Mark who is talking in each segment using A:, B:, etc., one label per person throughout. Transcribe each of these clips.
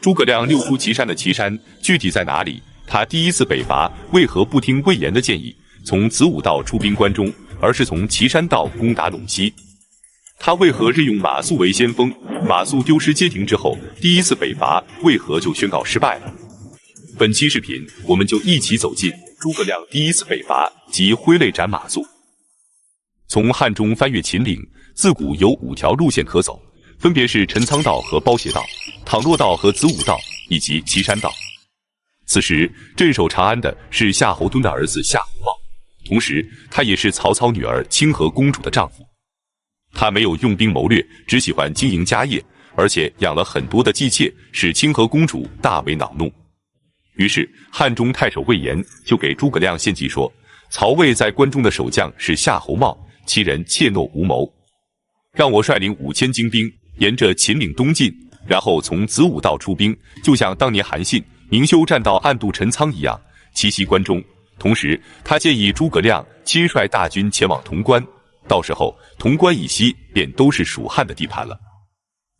A: 诸葛亮溜出岐山的岐山具体在哪里？他第一次北伐为何不听魏延的建议，从子午道出兵关中，而是从岐山道攻打陇西？他为何任用马谡为先锋？马谡丢失街亭之后，第一次北伐为何就宣告失败了？本期视频，我们就一起走进诸葛亮第一次北伐及挥泪斩马谡。从汉中翻越秦岭，自古有5条路线可走，分别是陈仓道和包斜道、倘洛道和子午道以及岐山道。此时镇守长安的是夏侯惇的儿子夏侯茂，同时他也是曹操女儿清河公主的丈夫。他没有用兵谋略，只喜欢经营家业，而且养了很多的姬妾，使清河公主大为恼怒。于是汉中太守魏延就给诸葛亮献计说，曹魏在关中的守将是夏侯茂，其人怯懦无谋，让我率领5000精兵沿着秦岭东进，然后从子午道出兵，就像当年韩信、明修栈道暗渡陈仓一样，奇袭关中。同时他建议诸葛亮亲率大军前往潼关，到时候潼关以西便都是蜀汉的地盘了。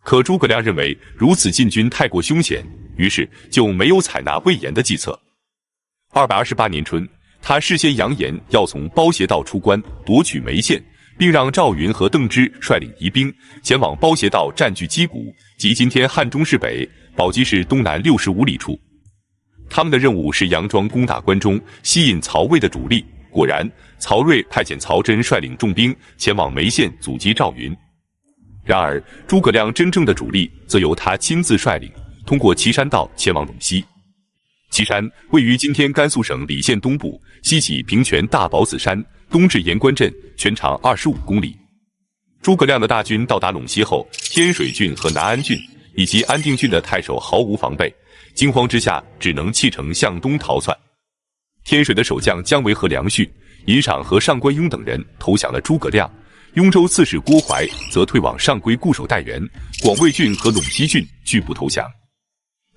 A: 可诸葛亮认为如此进军太过凶险，于是就没有采纳魏延的计策。228年春，他事先扬言要从包斜道出关，夺取眉县，并让赵云和邓芝率领疑兵前往包斜道占据箕谷，即今天汉中市北、宝鸡市东南65里处。他们的任务是佯装攻打关中，吸引曹魏的主力。果然，曹睿派遣曹真率领重兵前往眉县阻击赵云。然而诸葛亮真正的主力则由他亲自率领，通过岐山道前往陇西。岐山位于今天甘肃省礼县东部，西起平泉大宝子山，东至盐官镇，全长25公里。诸葛亮的大军到达陇西后，天水郡和南安郡以及安定郡的太守毫无防备，惊慌之下只能弃城向东逃窜。天水的守将姜维和梁旭、尹赏和上官雍等人投降了诸葛亮，雍州刺史郭淮则退往上邽固守待援，广魏郡和陇西郡拒不投降。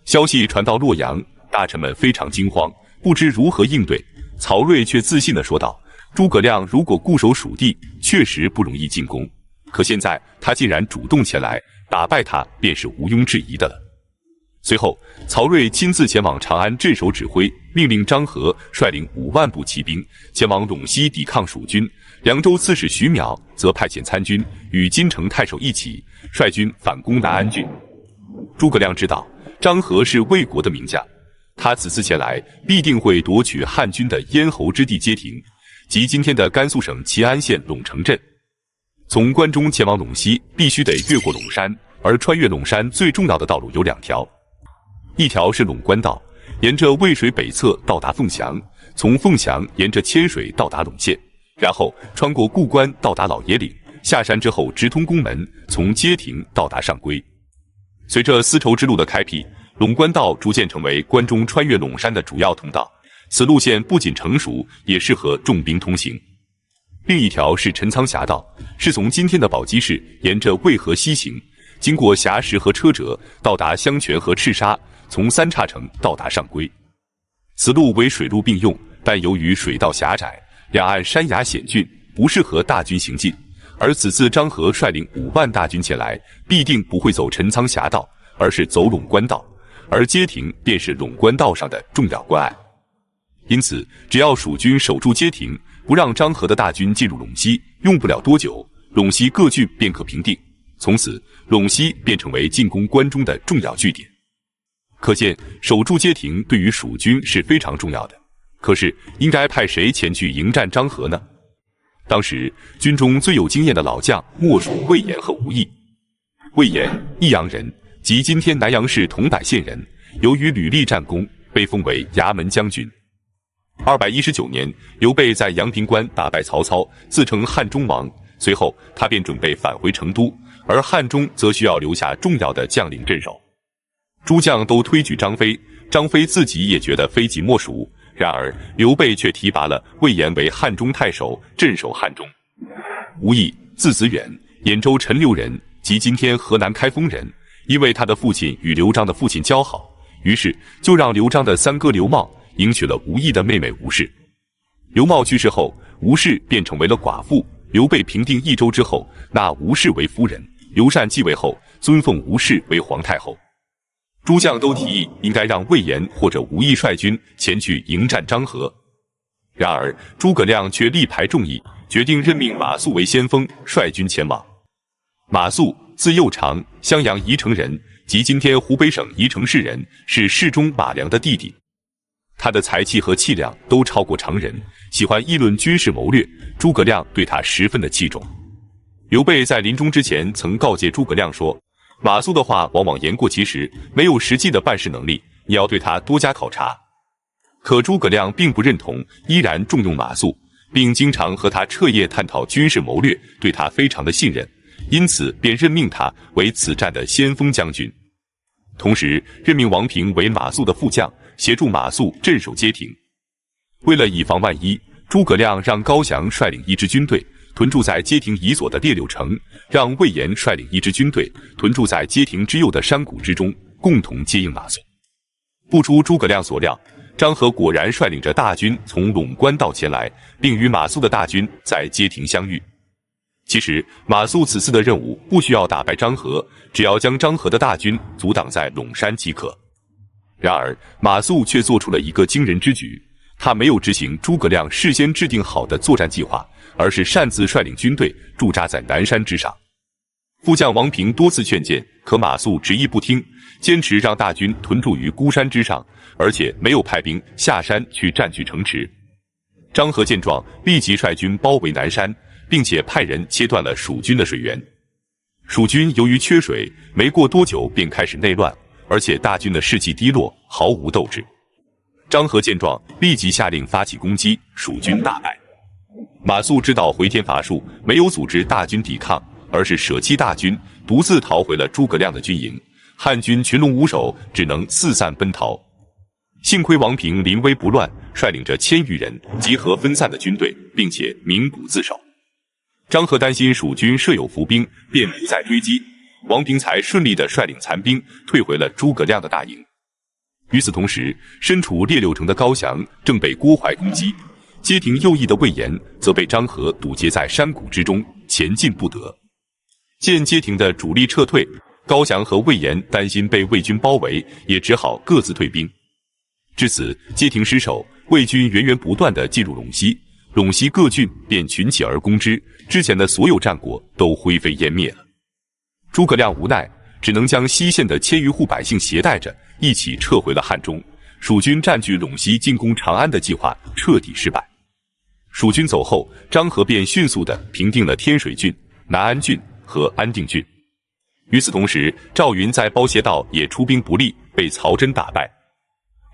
A: 消息传到洛阳，大臣们非常惊慌，不知如何应对。曹睿却自信地说道，诸葛亮如果固守蜀地，确实不容易进攻，可现在他竟然主动前来，打败他便是毋庸置疑的了。随后曹睿亲自前往长安镇守指挥，命令张合率领5万步骑兵前往陇西抵抗蜀军，凉州刺史徐邈则派遣参军与金城太守一起率军反攻南安郡。诸葛亮知道张合是魏国的名将，他此次前来必定会夺取汉军的咽喉之地街亭，即今天的甘肃省齐安县陇城镇。从关中前往陇西必须得越过陇山，而穿越陇山最重要的道路有2条，一条是陇关道，沿着渭水北侧到达凤翔，从凤翔沿着千水到达陇县，然后穿过固关到达老爷岭，下山之后直通宫门，从街亭到达上邽。随着丝绸之路的开辟，陇关道逐渐成为关中穿越陇山的主要通道，此路线不仅成熟，也适合重兵通行。另一条是陈仓峡道，是从今天的宝鸡市沿着渭河西行，经过峡石和车辙，到达香泉和赤沙，从三岔城到达上邽。此路为水陆并用，但由于水道狭窄，两岸山崖险峻，不适合大军行进。而此次张合率领5万大军前来，必定不会走陈仓峡道，而是走陇关道，而街亭便是陇关道上的重要关隘。因此只要蜀军守住街亭，不让张合的大军进入陇西，用不了多久，陇西各郡便可平定，从此陇西便成为进攻关中的重要据点。可见守住街亭对于蜀军是非常重要的。可是应该派谁前去迎战张合呢？当时军中最有经验的老将莫属魏延和吴懿。魏延，益阳人，即今天南阳市桐柏县人，由于屡立战功，被封为衙门将军。219年，刘备在阳平关打败曹操，自称汉中王，随后他便准备返回成都，而汉中则需要留下重要的将领镇守。诸将都推举张飞，张飞自己也觉得非己莫属，然而刘备却提拔了魏延为汉中太守，镇守汉中。吴懿，字子远，兖州陈留人，即今天河南开封人。因为他的父亲与刘璋的父亲交好，于是就让刘璋的三哥刘茂迎娶了吴懿的妹妹吴氏。刘茂去世后，吴氏便成为了寡妇。刘备平定益州之后，纳吴氏为夫人。刘禅继位后，尊奉吴氏为皇太后。诸将都提议应该让魏延或者吴懿率军前去迎战张合。然而诸葛亮却力排众议，决定任命马谡为先锋，率军前往。马谡字幼长，襄阳宜城人，即今天湖北省宜城市人，是世中马良的弟弟。他的才气和气量都超过常人，喜欢议论军事谋略，诸葛亮对他十分的器重。刘备在临终之前曾告诫诸葛亮说，马谡的话往往言过其实，没有实际的办事能力，你要对他多加考察。可诸葛亮并不认同，依然重用马谡，并经常和他彻夜探讨军事谋略，对他非常的信任，因此便任命他为此战的先锋将军。同时任命王平为马谡的副将，协助马谡镇守街亭。为了以防万一，诸葛亮让高翔率领一支军队屯驻在街亭以左的列六城，让魏延率领一支军队屯驻在街亭之右的山谷之中，共同接应马谡。不出诸葛亮所料，张合果然率领着大军从陇关道前来，并与马谡的大军在街亭相遇。其实马谡此次的任务不需要打败张合，只要将张合的大军阻挡在陇山即可。然而马谡却做出了一个惊人之举，他没有执行诸葛亮事先制定好的作战计划，而是擅自率领军队驻扎在南山之上。副将王平多次劝谏，可马谡执意不听，坚持让大军屯驻于孤山之上，而且没有派兵下山去占据城池。张合见状，立即率军包围南山，并且派人切断了蜀军的水源。蜀军由于缺水，没过多久便开始内乱，而且大军的士气低落，毫无斗志。张合见状，立即下令发起攻击，蜀军大败。马谡知道回天乏术，没有组织大军抵抗，而是舍弃大军，独自逃回了诸葛亮的军营。汉军群龙无首，只能四散奔逃。幸亏王平临危不乱，率领着1000余人集合分散的军队，并且鸣鼓自守。张合担心蜀军设有伏兵，便不再追击，王平才顺利地率领残兵退回了诸葛亮的大营。与此同时，身处列六城的高翔正被郭淮攻击，街亭右翼的魏延则被张合堵截在山谷之中，前进不得。见街亭的主力撤退，高翔和魏延担心被魏军包围，也只好各自退兵。至此，街亭失守，魏军源源不断地进入陇西，陇西各郡便群起而攻之，之前的所有战果都灰飞烟灭了。诸葛亮无奈，只能将西县的1000余户百姓携带着一起撤回了汉中。蜀军占据陇西进攻长安的计划彻底失败。蜀军走后，张合便迅速地平定了天水郡、南安郡和安定郡。与此同时，赵云在包斜道也出兵不利，被曹真打败。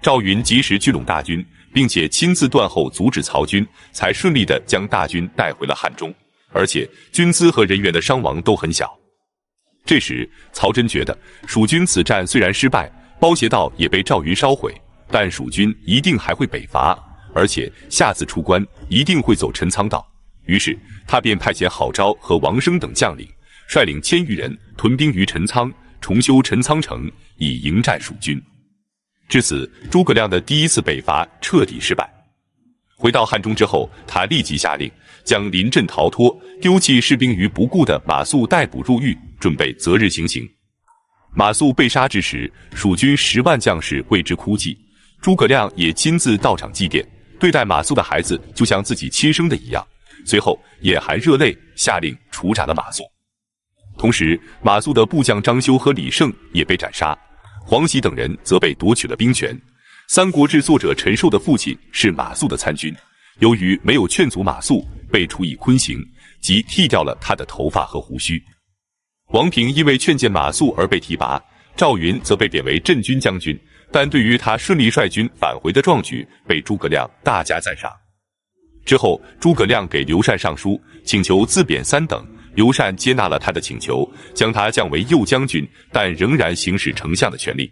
A: 赵云及时聚拢大军，并且亲自断后阻止曹军，才顺利地将大军带回了汉中，而且军资和人员的伤亡都很小。这时曹真觉得蜀军此战虽然失败，包斜道也被赵云烧毁，但蜀军一定还会北伐，而且下次出关一定会走陈仓道。于是他便派遣郝昭和王生等将领，率领1000余人屯兵于陈仓，重修陈仓城，以迎战蜀军。至此，诸葛亮的第一次北伐彻底失败。回到汉中之后，他立即下令将临阵逃脱、丢弃士兵于不顾的马谡逮捕入狱，准备择日行刑。马谡被杀之时，蜀军10万将士为之哭泣，诸葛亮也亲自到场祭奠，对待马谡的孩子就像自己亲生的一样。随后眼含热泪，下令处斩了马谡。同时，马谡的部将张修和李胜也被斩杀，黄喜等人则被夺取了兵权。《三国志》作者陈寿的父亲是马谡的参军，由于没有劝阻马谡，被处以坤刑，即剃掉了他的头发和胡须。王平因为劝谏马谡而被提拔，赵云则被贬为镇军将军，但对于他顺利率军返回的壮举，被诸葛亮大加赞赏。之后，诸葛亮给刘禅上书，请求自贬3等，刘禅接纳了他的请求，将他降为右将军，但仍然行使丞相的权力。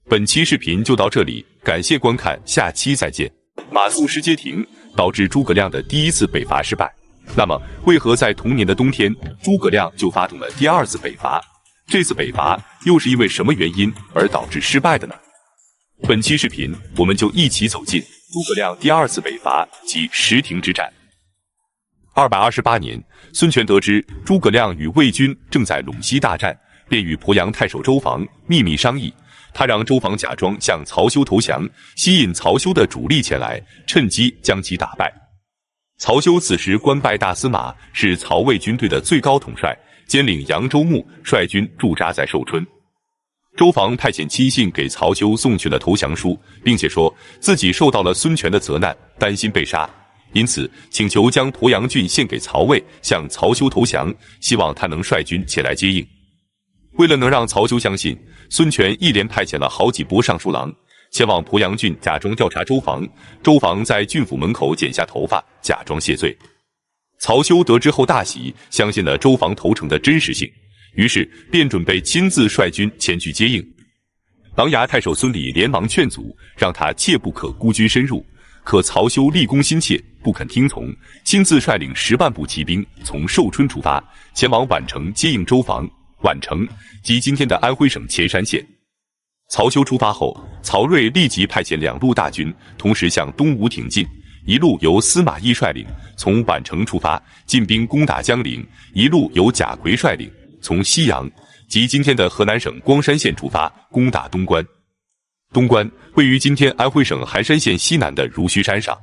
A: 本期视频就到这里，感谢观看，下期再见。马谡失街亭，导致诸葛亮的第一次北伐失败。那么，为何在同年的冬天，诸葛亮就发动了第2次北伐？这次北伐又是因为什么原因而导致失败的呢？本期视频，我们就一起走进诸葛亮第2次北伐及石亭之战。228年，孙权得知诸葛亮与魏军正在陇西大战，便与鄱阳太守周防秘密商议，他让周防假装向曹休投降，吸引曹休的主力前来，趁机将其打败。曹休此时官拜大司马，是曹魏军队的最高统帅，兼领扬州牧，率军驻扎在寿春。周防派遣亲信给曹休送去了投降书，并且说自己受到了孙权的责难，担心被杀，因此请求将鄱阳郡献给曹魏，向曹休投降，希望他能率军前来接应。为了能让曹休相信，孙权一连派遣了好几拨尚书郎前往鄱阳郡，假装调查周防。周防在郡府门口剪下头发，假装谢罪。曹休得知后大喜，相信了周防投诚的真实性，于是便准备亲自率军前去接应。琅琊太守孙礼连忙劝阻，让他切不可孤军深入。可曹休立功心切，不肯听从，亲自率领10万步骑兵从寿春出发，前往宛城接应周防。宛城即今天的安徽省潜山县。曹休出发后，曹睿立即派遣2路大军，同时向东吴挺进。一路由司马懿率领，从宛城出发，进兵攻打江陵；一路由贾逵率领，从西阳即今天的河南省光山县出发，攻打东关。东关位于今天安徽省含山县西南的如须山上。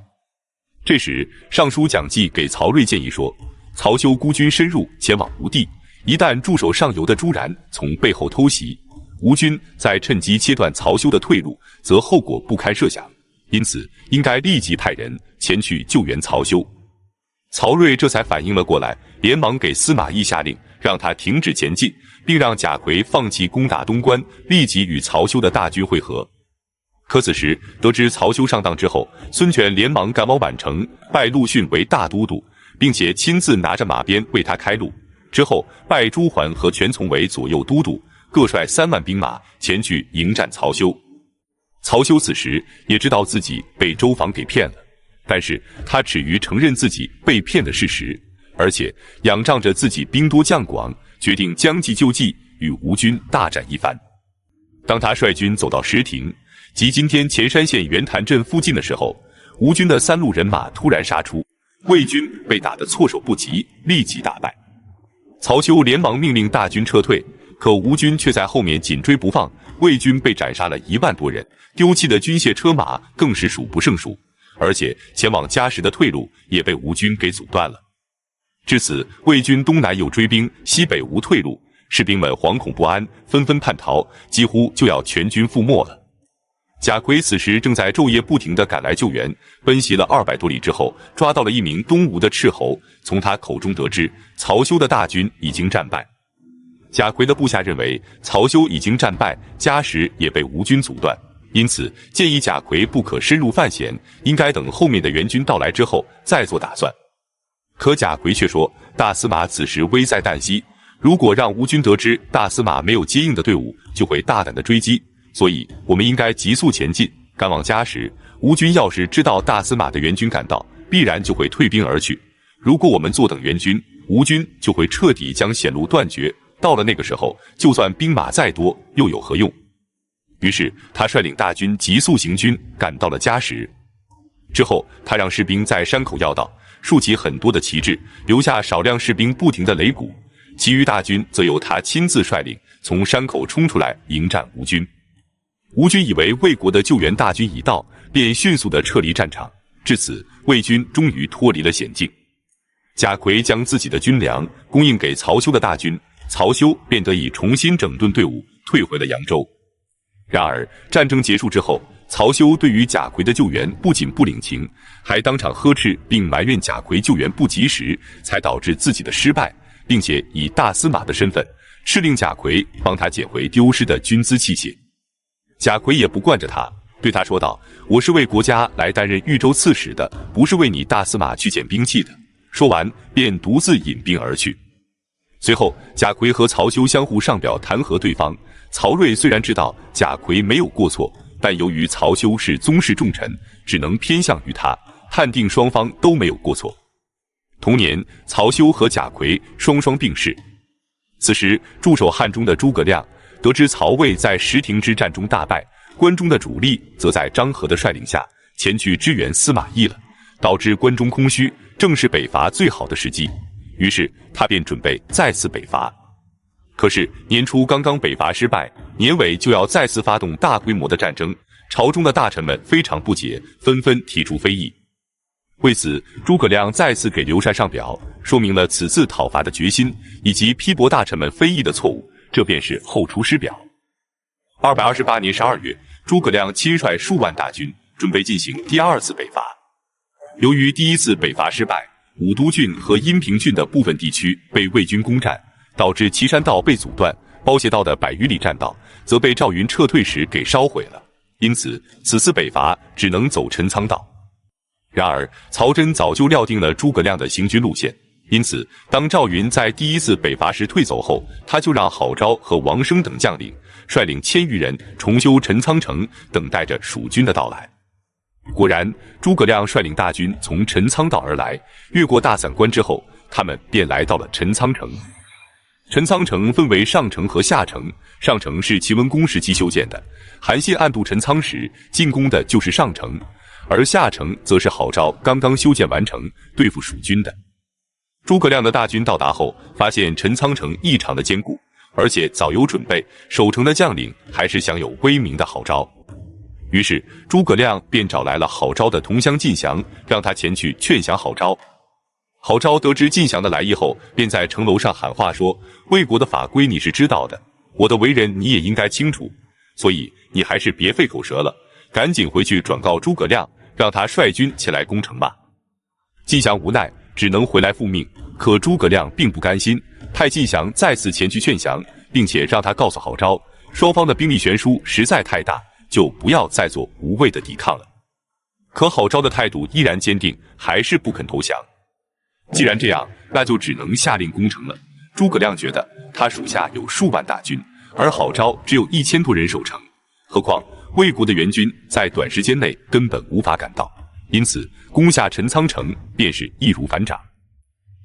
A: 这时，尚书蒋济给曹睿建议说，曹休孤军深入，前往吴地，一旦驻守上游的朱然从背后偷袭，吴军再趁机切断曹休的退路，则后果不堪设想。因此，应该立即派人前去救援曹休。曹睿这才反应了过来，连忙给司马懿下令，让他停止前进，并让贾逵放弃攻打东关，立即与曹休的大军会合。可此时得知曹休上当之后，孙权连忙赶往宛城，拜陆逊为大都督，并且亲自拿着马鞭为他开路。之后拜朱桓和全琮为左右都督，各率3万兵马前去迎战曹休。曹休此时也知道自己被周防给骗了，但是他耻于承认自己被骗的事实，而且仰仗着自己兵多将广，决定将计就计，与吴军大战一番。当他率军走到石亭，即今天潜山县袁潭镇附近的时候，吴军的3路人马突然杀出，魏军被打得措手不及，立即大败。曹休连忙命令大军撤退，可吴军却在后面紧追不放，魏军被斩杀了1万多人，丢弃的军械车马更是数不胜数，而且前往嘉实的退路也被吴军给阻断了。至此，魏军东南有追兵，西北无退路，士兵们惶恐不安，纷纷叛逃，几乎就要全军覆没了。贾逵此时正在昼夜不停地赶来救援，奔袭了200多里之后，抓到了一名东吴的斥候，从他口中得知曹休的大军已经战败。贾逵的部下认为曹休已经战败，嘉实也被吴军阻断，因此建议贾逵不可深入犯险，应该等后面的援军到来之后再做打算。可贾逵却说，大司马此时危在旦夕，如果让吴军得知大司马没有接应的队伍，就会大胆的追击，所以我们应该急速前进，赶往嘉实。吴军要是知道大司马的援军赶到，必然就会退兵而去。如果我们坐等援军，吴军就会彻底将险路断绝，到了那个时候，就算兵马再多，又有何用？于是他率领大军急速行军，赶到了嘉实。之后，他让士兵在山口要道竖起很多的旗帜，留下少量士兵不停的擂鼓，其余大军则由他亲自率领，从山口冲出来迎战吴军。吴军以为魏国的救援大军已到，便迅速地撤离战场。至此，魏军终于脱离了险境。贾逵将自己的军粮供应给曹休的大军，曹休便得以重新整顿队伍，退回了扬州。然而，战争结束之后，曹休对于贾逵的救援不仅不领情，还当场呵斥并埋怨贾逵救援不及时，才导致自己的失败，并且以大司马的身份敕令贾逵帮他捡回丢失的军资器械。贾逵也不惯着他，对他说道：“我是为国家来担任豫州刺史的，不是为你大司马去捡兵器的。”说完，便独自引兵而去。随后，贾逵和曹休相互上表弹劾对方。曹睿虽然知道贾逵没有过错，但由于曹休是宗室重臣，只能偏向于他，判定双方都没有过错。同年，曹休和贾逵双双病逝。此时，驻守汉中的诸葛亮得知曹魏在石亭之战中大败，关中的主力则在张合的率领下前去支援司马懿了，导致关中空虚，正是北伐最好的时机。于是他便准备再次北伐。可是年初刚刚北伐失败，年尾就要再次发动大规模的战争，朝中的大臣们非常不解，纷纷提出非议。为此，诸葛亮再次给刘禅上表，说明了此次讨伐的决心，以及批驳大臣们非议的错误，这便是后出师表。228年12月，诸葛亮亲率数万大军，准备进行第二次北伐。由于第一次北伐失败，武都郡和阴平郡的部分地区被魏军攻占，导致岐山道被阻断，包斜道的100余里栈道则被赵云撤退时给烧毁了。因此，此次北伐只能走陈仓道。然而，曹真早就料定了诸葛亮的行军路线，因此，当赵云在第一次北伐时退走后，他就让郝昭和王生等将领率领1000余人重修陈仓城，等待着蜀军的到来。果然，诸葛亮率领大军从陈仓道而来，越过大散关之后，他们便来到了陈仓城。陈仓城分为上城和下城，上城是齐文公时期修建的，韩信暗渡陈仓时进攻的就是上城，而下城则是郝昭刚刚修建完成，对付蜀军的。诸葛亮的大军到达后，发现陈仓城异常的坚固，而且早有准备，守城的将领还是享有威名的郝昭。于是诸葛亮便找来了郝昭的同乡靳祥，让他前去劝降郝昭。郝昭得知靳祥的来意后，便在城楼上喊话说：“魏国的法规你是知道的，我的为人你也应该清楚，所以你还是别费口舌了，赶紧回去转告诸葛亮，让他率军前来攻城吧。”靳祥无奈，只能回来复命。可诸葛亮并不甘心，派靳祥再次前去劝降，并且让他告诉郝昭，双方的兵力悬殊实在太大，就不要再做无谓的抵抗了。可郝昭的态度依然坚定，还是不肯投降。既然这样，那就只能下令攻城了。诸葛亮觉得他属下有数万大军，而郝昭只有1000多人守城，何况魏国的援军在短时间内根本无法赶到，因此攻下陈仓城便是易如反掌。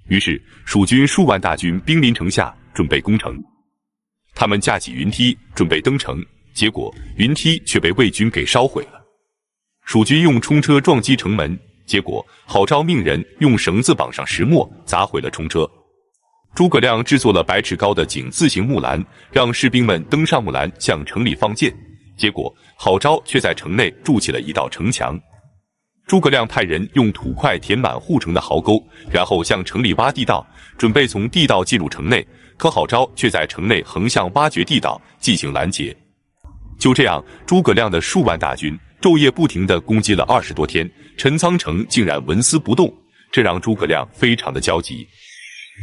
A: 于是蜀军数万大军兵临城下，准备攻城。他们架起云梯准备登城，结果云梯却被魏军给烧毁了。蜀军用冲车撞击城门，结果郝昭命人用绳子绑上石磨，砸毁了冲车。诸葛亮制作了100尺高的井字形木栏，让士兵们登上木栏向城里放箭，结果郝昭却在城内筑起了一道城墙。诸葛亮派人用土块填满护城的壕沟，然后向城里挖地道，准备从地道进入城内，可郝昭却在城内横向挖掘地道，进行拦截。就这样，诸葛亮的数万大军昼夜不停地攻击了20多天，陈仓城竟然纹丝不动，这让诸葛亮非常的焦急。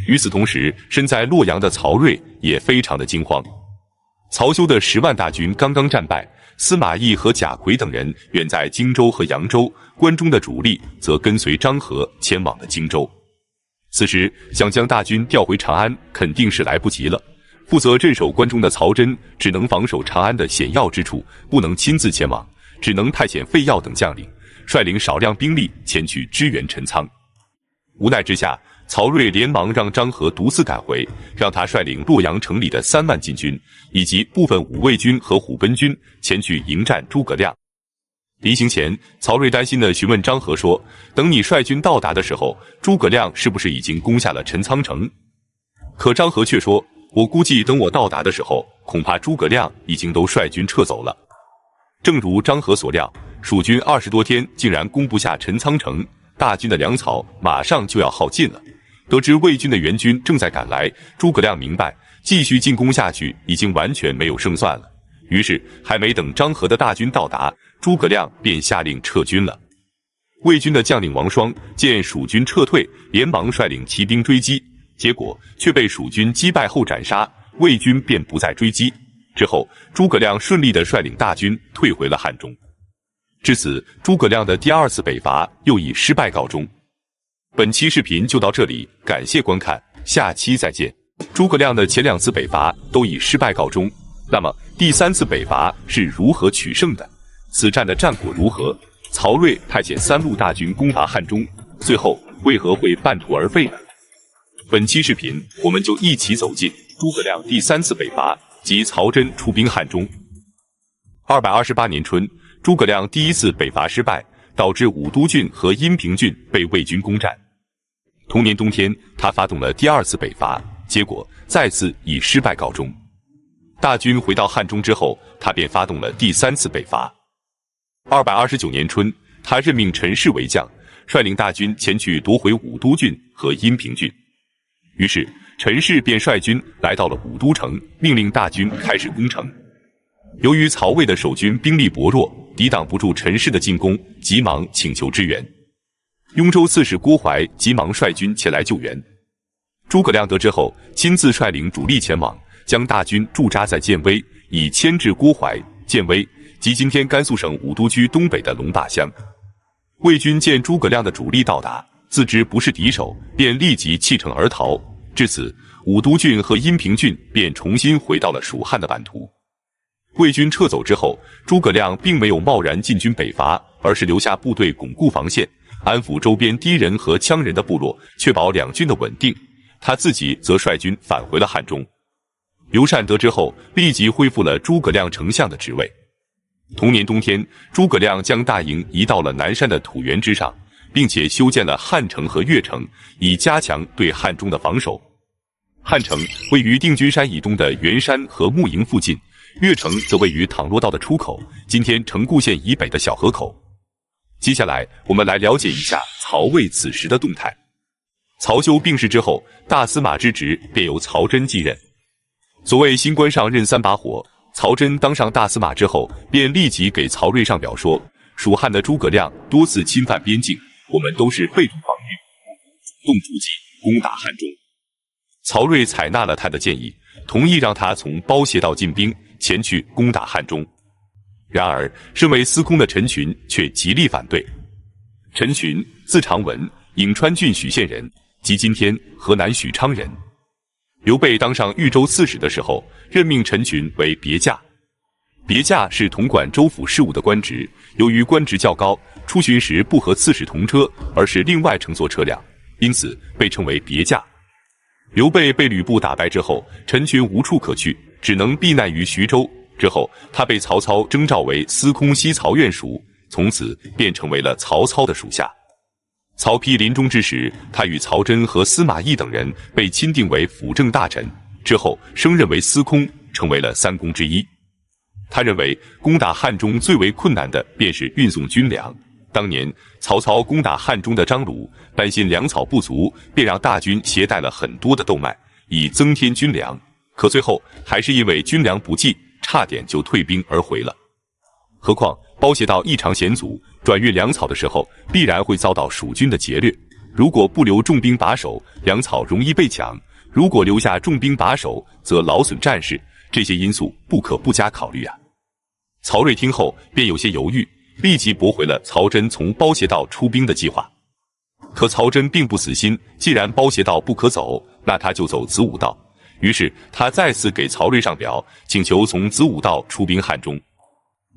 A: 与此同时，身在洛阳的曹睿也非常的惊慌。曹休的10万大军刚刚战败，司马懿和贾逵等人远在荆州和扬州，关中的主力则跟随张合前往了荆州。此时想将大军调回长安，肯定是来不及了。负责镇守关中的曹真只能防守长安的险要之处，不能亲自前往，只能派遣费耀等将领率领少量兵力前去支援陈仓。无奈之下，曹睿连忙让张合独自赶回，让他率领洛阳城里的3万禁军以及部分武卫军和虎贲军前去迎战诸葛亮。临行前，曹睿担心地询问张合说：“等你率军到达的时候，诸葛亮是不是已经攻下了陈仓城？”可张合却说：“我估计等我到达的时候，恐怕诸葛亮已经都率军撤走了。”正如张合所料，蜀军20多天竟然攻不下陈仓城，大军的粮草马上就要耗尽了。得知魏军的援军正在赶来，诸葛亮明白继续进攻下去已经完全没有胜算了。于是还没等张合的大军到达，诸葛亮便下令撤军了。魏军的将领王双见蜀军撤退，连忙率领骑兵追击，结果却被蜀军击败后斩杀，魏军便不再追击。之后诸葛亮顺利地率领大军退回了汉中。至此，诸葛亮的第2次北伐又以失败告终。本期视频就到这里，感谢观看，下期再见。诸葛亮的前2次北伐都以失败告终，那么第3次北伐是如何取胜的？此战的战果如何？曹睿派遣3路大军攻伐汉中，最后为何会半途而废呢？本期视频我们就一起走进诸葛亮第3次北伐及曹真出兵汉中。228年春，诸葛亮第1次北伐失败，导致武都郡和阴平郡被魏军攻占。同年冬天，他发动了第2次北伐，结果再次以失败告终。大军回到汉中之后，他便发动了第3次北伐。229年春，他任命陈氏为将，率领大军前去夺回武都郡和阴平郡。于是陈氏便率军来到了武都城，命令大军开始攻城。由于曹魏的守军兵力薄弱，抵挡不住陈氏的进攻，急忙请求支援。雍州刺史郭淮急忙率军前来救援。诸葛亮得知后，亲自率领主力前往，将大军驻扎在建威，以牵制郭淮。建威即今天甘肃省武都区东北的龙坝乡。魏军见诸葛亮的主力到达，自知不是敌手，便立即弃城而逃。至此，武都郡和阴平郡便重新回到了蜀汉的版图。魏军撤走之后，诸葛亮并没有贸然进军北伐，而是留下部队巩固防线，安抚周边氐人和羌人的部落，确保两郡的稳定。他自己则率军返回了汉中。刘禅得知后，立即恢复了诸葛亮丞相的职位。同年冬天，诸葛亮将大营移到了南山的土原之上，并且修建了汉城和越城，以加强对汉中的防守。汉城位于定军山以东的袁山和木营附近，越城则位于淌洛道的出口，今天成固县以北的小河口。接下来，我们来了解一下曹魏此时的动态。曹休病逝之后，大司马之职便由曹真继任。所谓新官上任3把火，曹真当上大司马之后，便立即给曹睿上表说，蜀汉的诸葛亮多次侵犯边境，我们都是被动防御，主动出击，攻打汉中。曹睿采纳了他的建议，同意让他从包斜道进兵，前去攻打汉中。然而，身为司空的陈群却极力反对。陈群字长文，颍川郡许县人，即今天河南许昌人。刘备当上豫州刺史的时候，任命陈群为别驾。别驾是统管州府事务的官职，由于官职较高，出巡时不和刺史同车，而是另外乘坐车辆，因此被称为别驾。刘备被吕布打败之后，陈群无处可去，只能避难于徐州。之后，他被曹操征召为司空西曹院属，从此便成为了曹操的属下。曹丕临终之时，他与曹真和司马懿等人被钦定为辅政大臣，之后升任为司空，成为了3公之一。他认为攻打汉中最为困难的便是运送军粮。当年曹操攻打汉中的张鲁，担心粮草不足，便让大军携带了很多的豆麦，以增添军粮。可最后还是因为军粮不济，差点就退兵而回了。何况包斜道异常险阻，转运粮草的时候必然会遭到蜀军的劫掠。如果不留重兵把守，粮草容易被抢；如果留下重兵把守，则劳损战士。这些因素不可不加考虑啊。曹睿听后便有些犹豫，立即驳回了曹真从包斜道出兵的计划。可曹真并不死心，既然包斜道不可走，那他就走子午道。于是他再次给曹睿上表，请求从子午道出兵汉中。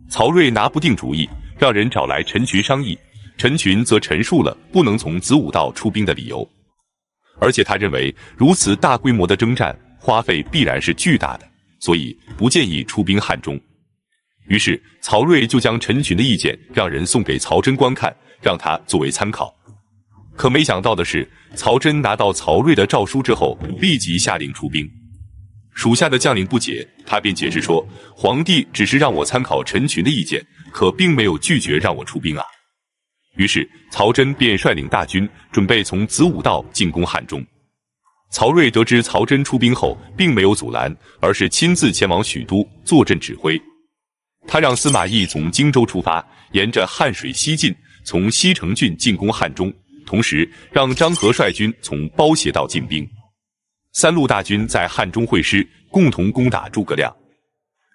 A: 曹睿拿不定主意，让人找来陈群商议。陈群则陈述了不能从子午道出兵的理由，而且他认为如此大规模的征战花费必然是巨大的，所以不建议出兵汉中。于是曹睿就将陈群的意见让人送给曹真观看，让他作为参考。可没想到的是，曹真拿到曹睿的诏书之后，立即下令出兵。属下的将领不解，他便解释说，皇帝只是让我参考陈群的意见，可并没有拒绝让我出兵啊。于是曹真便率领大军准备从子午道进攻汉中。曹睿得知曹真出兵后，并没有阻拦，而是亲自前往许都坐镇指挥。他让司马懿从荆州出发，沿着汉水西进，从西城郡进攻汉中，同时让张合率军从包斜道进兵。3路大军在汉中会师，共同攻打诸葛亮。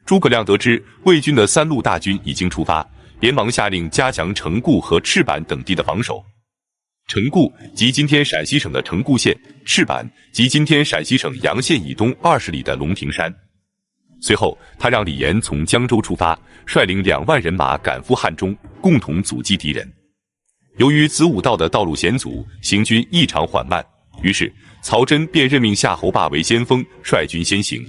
A: 诸葛亮得知魏军的3路大军已经出发，连忙下令加强城固和赤坂等地的防守。城固即今天陕西省的城固县，赤坂即今天陕西省洋县以东20里的龙亭山。随后他让李严从江州出发，率领2万人马赶赴汉中，共同阻击敌人。由于子午道的道路险阻，行军异常缓慢，于是曹真便任命夏侯霸为先锋，率军先行。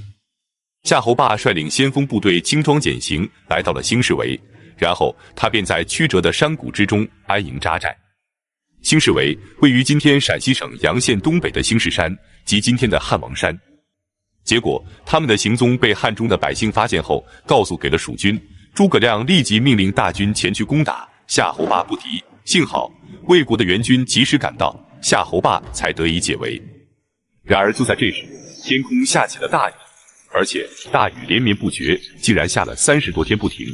A: 夏侯霸率领先锋部队轻装简行，来到了兴士围，然后他便在曲折的山谷之中安营扎寨。兴士围位于今天陕西省洋县东北的兴士山，即今天的汉王山。结果他们的行踪被汉中的百姓发现后，告诉给了蜀军。诸葛亮立即命令大军前去攻打夏侯霸不敌，幸好魏国的援军及时赶到，夏侯霸才得以解围。然而就在这时，天空下起了大雨，而且大雨连绵不绝，竟然下了30多天不停。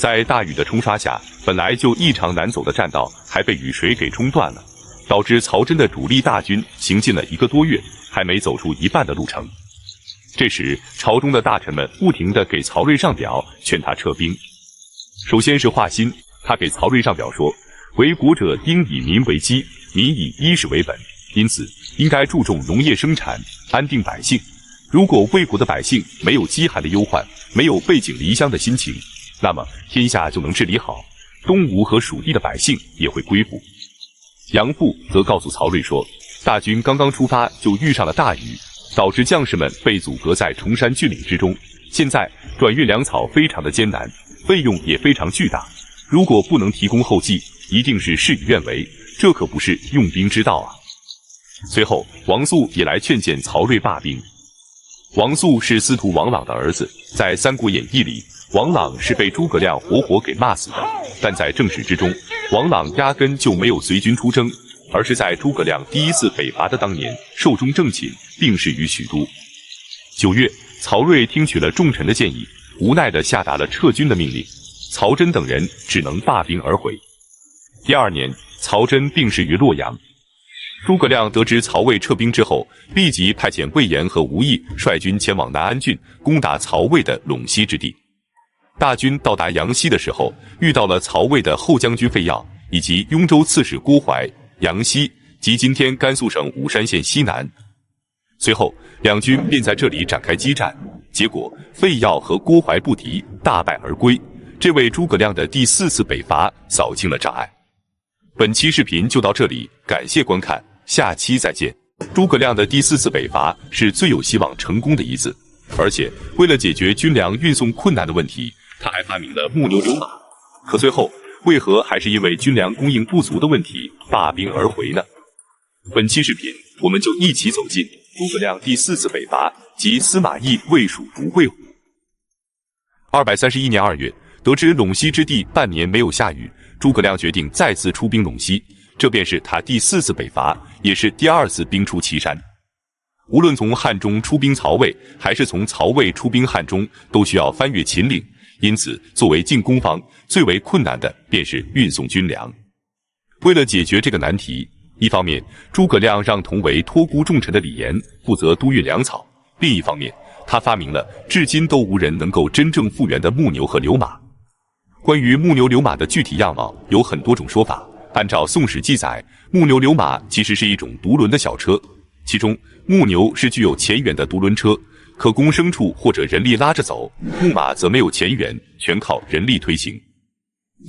A: 在大雨的冲刷下，本来就异常难走的栈道还被雨水给冲断了，导致曹真的主力大军行进了1个多月，还没走出一半的路程。这时，朝中的大臣们不停地给曹睿上表，劝他撤兵。首先是华歆，他给曹睿上表说，为国者应以民为基，民以衣食为本，因此应该注重农业生产，安定百姓。如果魏国的百姓没有饥寒的忧患，没有背井离乡的心情，那么天下就能治理好，东吴和蜀地的百姓也会归附。杨阜则告诉曹睿说，大军刚刚出发就遇上了大雨，导致将士们被阻隔在崇山峻岭之中，现在转运粮草非常的艰难，费用也非常巨大，如果不能提供后继，一定是事与愿违，这可不是用兵之道啊。随后王肃也来劝谏曹睿罢兵。王肃是司徒王朗的儿子，在《三国演义》里，王朗是被诸葛亮活活给骂死的，但在正史之中，王朗压根就没有随军出征，而是在诸葛亮第一次北伐的当年寿终正寝，病逝于许都。9月，曹睿听取了众臣的建议，无奈地下达了撤军的命令，曹真等人只能罢兵而回。第2年，曹真病逝于洛阳。诸葛亮得知曹魏撤兵之后，立即派遣魏延和吴懿率军前往南安郡，攻打曹魏的陇西之地。大军到达阳西的时候，遇到了曹魏的后将军费耀以及雍州刺史郭淮。阳西即今天甘肃省武山县西南。随后两军便在这里展开激战，结果费耀和郭淮不敌，大败而归，这为诸葛亮的第4次北伐扫清了障碍。本期视频就到这里，感谢观看，下期再见。诸葛亮的第4次北伐是最有希望成功的一次，而且为了解决军粮运送困难的问题，他还发明了木牛流马。可最后为何还是因为军粮供应不足的问题罢兵而回呢？本期视频我们就一起走进诸葛亮第4次北伐及司马懿魏蜀不会虎。231年2月，得知陇西之地半年没有下雨，诸葛亮决定再次出兵陇西，这便是他第4次北伐，也是第2次兵出祁山。无论从汉中出兵曹魏，还是从曹魏出兵汉中，都需要翻越秦岭，因此作为进攻方，最为困难的便是运送军粮。为了解决这个难题，一方面诸葛亮让同为托孤重臣的李严负责督运粮草，另一方面他发明了至今都无人能够真正复原的木牛和流马。关于木牛流马的具体样貌有很多种说法，按照《宋史》记载，木牛流马其实是一种独轮的小车，其中木牛是具有前缘的独轮车，可供牲畜或者人力拉着走，木马则没有前缘，全靠人力推行。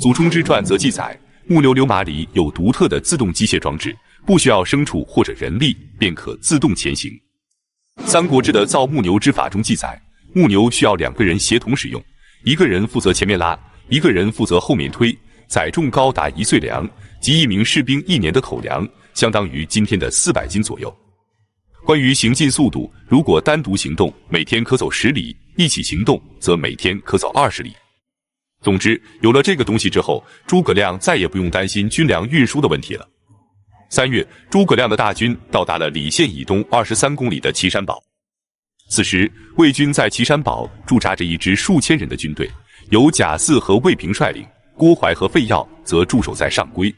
A: 祖冲之传则记载，木牛流马里有独特的自动机械装置，不需要牲畜或者人力便可自动前行。《三国志》的造木牛之法中记载，木牛需要2个人协同使用，一个人负责前面拉，一个人负责后面推，载重高达1岁粮，即1名士兵1年的口粮，相当于今天的400斤左右。关于行进速度，如果单独行动，每天可走10里，一起行动则每天可走20里。总之，有了这个东西之后，诸葛亮再也不用担心军粮运输的问题了。3月，诸葛亮的大军到达了澧县以东23公里的岐山堡。此时，魏军在岐山堡驻扎着一支数千人的军队，由贾似和魏平率领，郭淮和费耀则驻守在上邽。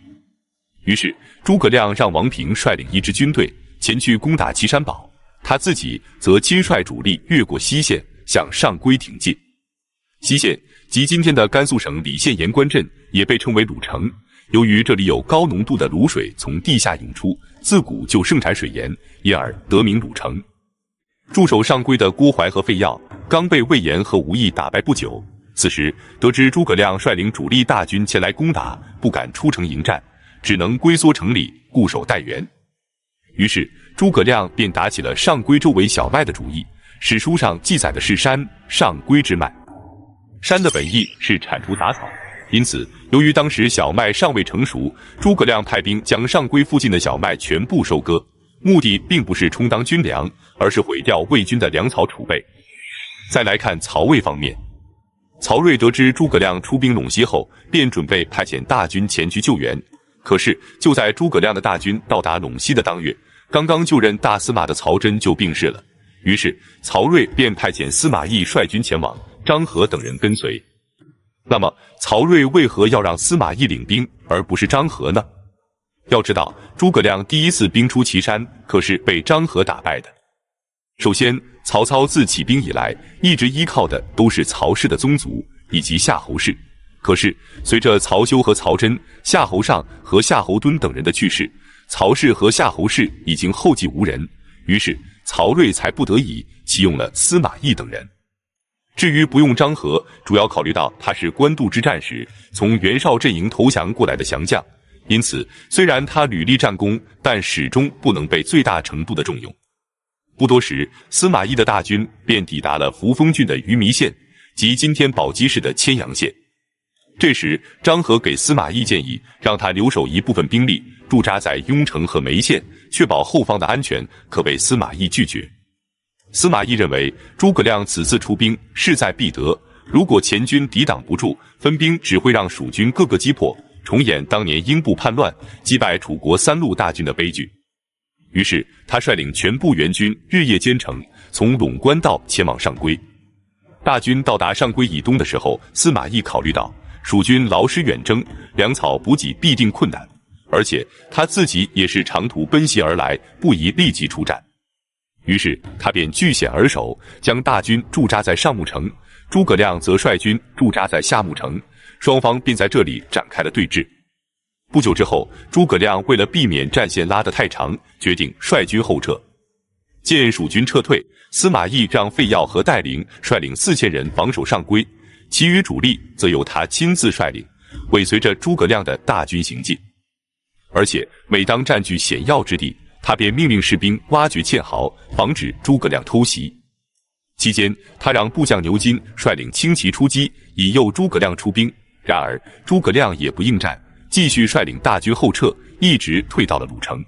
A: 于是，诸葛亮让王平率领一支军队前去攻打岐山堡，他自己则亲率主力越过西县，向上邽挺进。西县即今天的甘肃省澧县盐官镇，也被称为鲁城。由于这里有高浓度的卤水从地下涌出，自古就盛产水盐，因而得名鲁城。驻守上邽的郭淮和费耀刚被魏延和吴懿打败不久，此时得知诸葛亮率领主力大军前来攻打，不敢出城迎战，只能龟缩城里固守待援。于是诸葛亮便打起了上邽周围小麦的主意。史书上记载的是山上邽之麦，山的本意是铲除杂草，因此由于当时小麦尚未成熟，诸葛亮派兵将上邽附近的小麦全部收割，目的并不是充当军粮，而是毁掉魏军的粮草储备。再来看曹魏方面，曹睿得知诸葛亮出兵陇西后，便准备派遣大军前去救援。可是就在诸葛亮的大军到达陇西的当月，刚刚就任大司马的曹真就病逝了。于是曹睿便派遣司马懿率军前往，张合等人跟随。那么曹睿为何要让司马懿领兵，而不是张合呢？要知道，诸葛亮第一次兵出祁山，可是被张合打败的。首先，曹操自起兵以来，一直依靠的都是曹氏的宗族以及夏侯氏。可是，随着曹休和曹真、夏侯尚和夏侯惇等人的去世，曹氏和夏侯氏已经后继无人，于是曹睿才不得已启用了司马懿等人。至于不用张合，主要考虑到他是官渡之战时从袁绍阵营投降过来的降将，因此虽然他屡立战功，但始终不能被最大程度的重用。不多时，司马懿的大军便抵达了扶风郡的鱼糜县，即今天宝鸡市的千阳县。这时，张合给司马懿建议，让他留守一部分兵力驻扎在雍城和眉县，确保后方的安全，可被司马懿拒绝。司马懿认为，诸葛亮此次出兵势在必得，如果前军抵挡不住，分兵只会让蜀军各个击破，重演当年英布叛乱击败楚国3路大军的悲剧。于是他率领全部援军日夜兼程，从陇关道前往上邽。大军到达上邽以东的时候，司马懿考虑到蜀军劳师远征，粮草补给必定困难，而且他自己也是长途奔袭而来，不宜立即出战。于是他便据险而守，将大军驻扎在上牧城，诸葛亮则率军驻扎在下牧城，双方便在这里展开了对峙。不久之后，诸葛亮为了避免战线拉得太长，决定率军后撤。见蜀军撤退，司马懿让费耀和戴陵率领4000人防守上邽，其余主力则由他亲自率领，尾随着诸葛亮的大军行进。而且每当占据险要之地，他便命令士兵挖掘堑壕，防止诸葛亮偷袭。期间，他让部将牛金率领轻骑出击，引诱诸葛亮出兵。然而诸葛亮也不应战，继续率领大军后撤，一直退到了鲁城。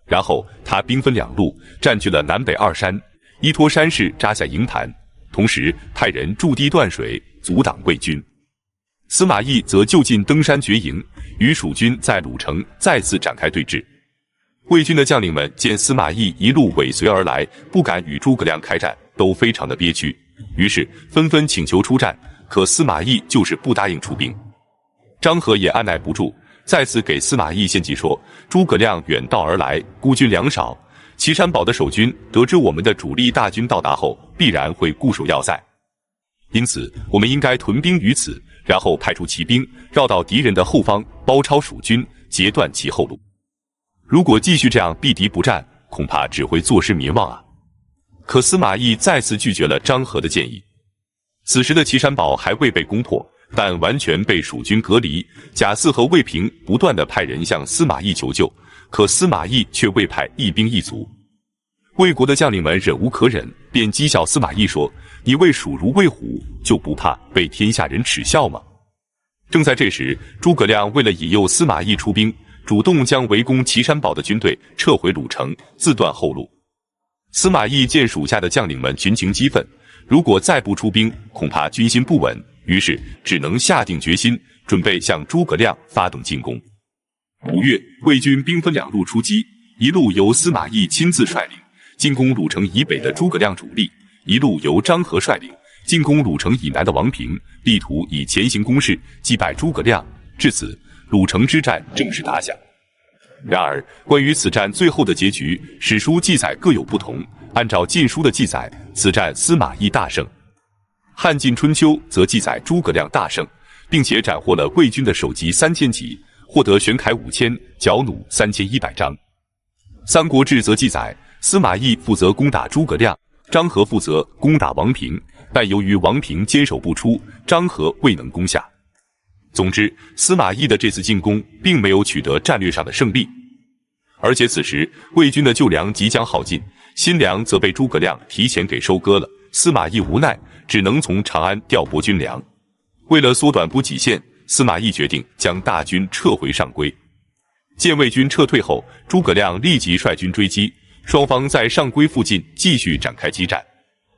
A: 然后他兵分2路，占据了南北2山，依托山势扎下营盘，同时派人筑堤断水，阻挡魏军。司马懿则就近登山决营，与蜀军在鲁城再次展开对峙。魏军的将领们见司马懿一路尾随而来，不敢与诸葛亮开战，都非常的憋屈，于是纷纷请求出战，可司马懿就是不答应出兵。张合也按耐不住，再次给司马懿献计说，诸葛亮远道而来，孤军粮少，岐山堡的守军得知我们的主力大军到达后，必然会固守要塞，因此我们应该屯兵于此，然后派出骑兵绕到敌人的后方，包抄蜀军，截断其后路。如果继续这样避敌不战，恐怕只会坐失民望啊！可司马懿再次拒绝了张合的建议。此时的岐山堡还未被攻破，但完全被蜀军隔离。贾似和魏平不断地派人向司马懿求救，可司马懿却未派一兵一卒。魏国的将领们忍无可忍，便讥笑司马懿说：“你为蜀如为虎，就不怕被天下人耻笑吗？”正在这时，诸葛亮为了引诱司马懿出兵，主动将围攻岐山堡的军队撤回鲁城，自断后路。司马懿见属下的将领们群情激愤，如果再不出兵，恐怕军心不稳，于是只能下定决心，准备向诸葛亮发动进攻。5月，魏军兵分2路出击，一路由司马懿亲自率领，进攻鲁城以北的诸葛亮主力；一路由张合率领，进攻鲁城以南的王平，力图以前行攻势击败诸葛亮。至此，鲁城之战正式打响。然而，关于此战最后的结局，史书记载各有不同。按照《晋书》的记载，此战司马懿大胜；《汉晋春秋》则记载诸葛亮大胜，并且斩获了魏军的首级3000骑，获得玄铠5000，角弩3100张。《三国志》则记载，司马懿负责攻打诸葛亮，张合负责攻打王平，但由于王平坚守不出，张合未能攻下。总之，司马懿的这次进攻并没有取得战略上的胜利，而且此时魏军的旧粮即将耗尽，新粮则被诸葛亮提前给收割了。司马懿无奈，只能从长安调拨军粮。为了缩短补给线，司马懿决定将大军撤回上邽。见魏军撤退后，诸葛亮立即率军追击，双方在上邽附近继续展开激战。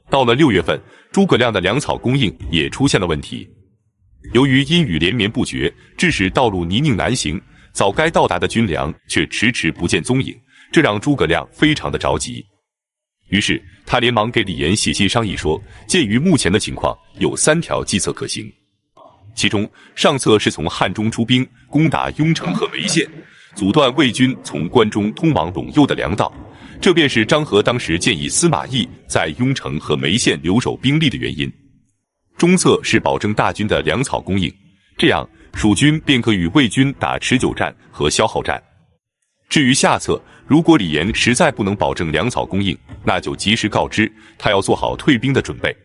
A: 到了6月份，诸葛亮的粮草供应也出现了问题。由于阴雨连绵不绝，致使道路泥泞难行，早该到达的军粮却迟迟不见踪影，这让诸葛亮非常的着急。于是他连忙给李严写信商议说，鉴于目前的情况，有3条计策可行。其中上策是从汉中出兵攻打雍城和眉县，阻断魏军从关中通往陇右的粮道，这便是张合当时建议司马懿在雍城和眉县留守兵力的原因。中策是保证大军的粮草供应，这样蜀军便可与魏军打持久战和消耗战。至于下策，如果李严实在不能保证粮草供应，那就及时告知他要做好退兵的准备。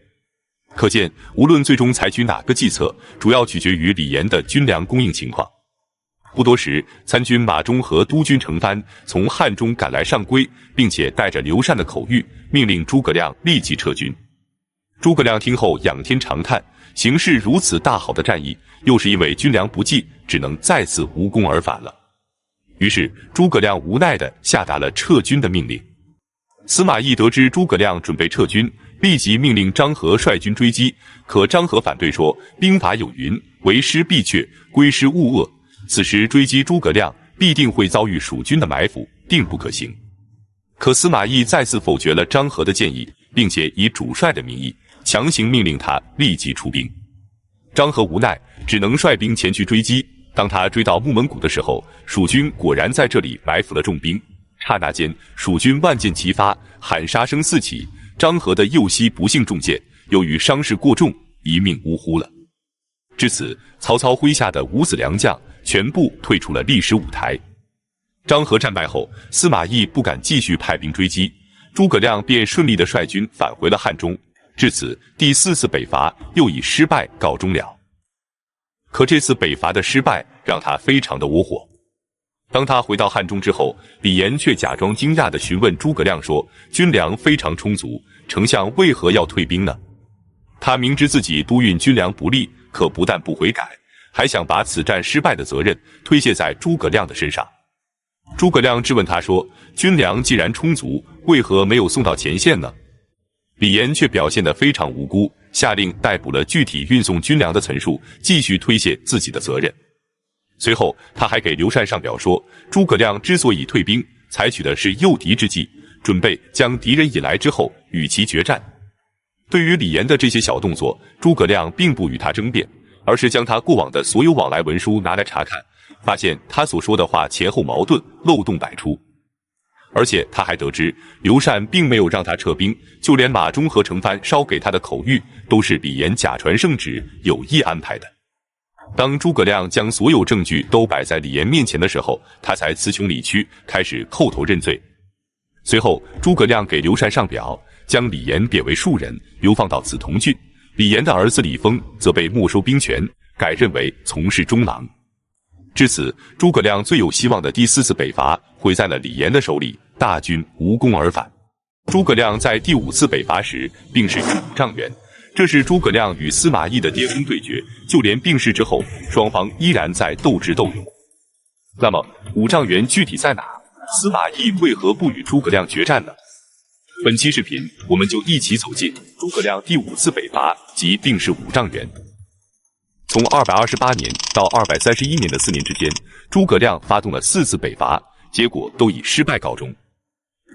A: 可见，无论最终采取哪个计策，主要取决于李严的军粮供应情况。不多时，参军马忠和督军程蕃从汉中赶来上邽，并且带着刘禅的口谕，命令诸葛亮立即撤军。诸葛亮听后仰天长叹，形势如此大好的战役，又是因为军粮不济，只能再次无功而返了。于是诸葛亮无奈地下达了撤军的命令。司马懿得知诸葛亮准备撤军，立即命令张合率军追击，可张合反对说，兵法有云，为师必却，归师勿遏，此时追击诸葛亮必定会遭遇蜀军的埋伏，定不可行。可司马懿再次否决了张合的建议，并且以主帅的名义强行命令他立即出兵。张合无奈，只能率兵前去追击。当他追到木门谷的时候，蜀军果然在这里埋伏了重兵。刹那间，蜀军万箭齐发，喊杀声四起。张合的右膝不幸中箭，由于伤势过重，一命呜呼了。至此，曹操麾下的5子良将全部退出了历史舞台。张合战败后，司马懿不敢继续派兵追击，诸葛亮便顺利地率军返回了汉中。至此，第4次北伐又以失败告终了。可这次北伐的失败让他非常的窝火。当他回到汉中之后，李严却假装惊讶地询问诸葛亮说，军粮非常充足，丞相为何要退兵呢？他明知自己督运军粮不利，可不但不悔改，还想把此战失败的责任推卸在诸葛亮的身上。诸葛亮质问他说，军粮既然充足，为何没有送到前线呢？李严却表现得非常无辜，下令逮捕了具体运送军粮的岑述，继续推卸自己的责任。随后他还给刘禅上表说，诸葛亮之所以退兵，采取的是诱敌之计，准备将敌人引来之后与其决战。对于李严的这些小动作，诸葛亮并不与他争辩，而是将他过往的所有往来文书拿来查看，发现他所说的话前后矛盾，漏洞百出。而且他还得知，刘禅并没有让他撤兵，就连马忠和程蕃捎给他的口谕，都是李严假传圣旨，有意安排的。当诸葛亮将所有证据都摆在李严面前的时候，他才词穷理屈，开始叩头认罪。随后，诸葛亮给刘禅上表，将李严贬为庶人，流放到梓潼郡。李严的儿子李丰则被没收兵权，改任为从事中郎。至此，诸葛亮最有希望的第4次北伐毁在了李严的手里，大军无功而返。诸葛亮在第5次北伐时病逝于五丈原，这是诸葛亮与司马懿的巅峰对决，就连病逝之后，双方依然在斗智斗勇。那么，五丈原具体在哪？司马懿为何不与诸葛亮决战呢？本期视频，我们就一起走进诸葛亮第5次北伐及病逝五丈原。从228年到231年的4年之间，诸葛亮发动了4次北伐，结果都以失败告终。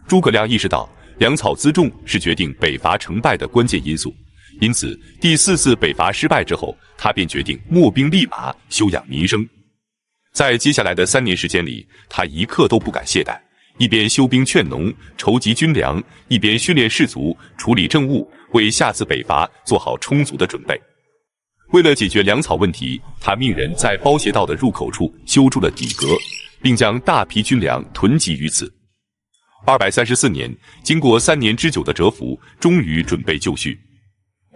A: 诸葛亮意识到粮草辎重是决定北伐成败的关键因素，因此第4次北伐失败之后，他便决定秣兵立马，休养民生。在接下来的3年时间里，他一刻都不敢懈怠，一边休兵劝农，筹集军粮，一边训练士卒，处理政务，为下次北伐做好充足的准备。为了解决粮草问题，他命人在包斜道的入口处修筑了底阁，并将大批军粮囤积于此。234年，经过3年之久的蛰伏，终于准备就绪。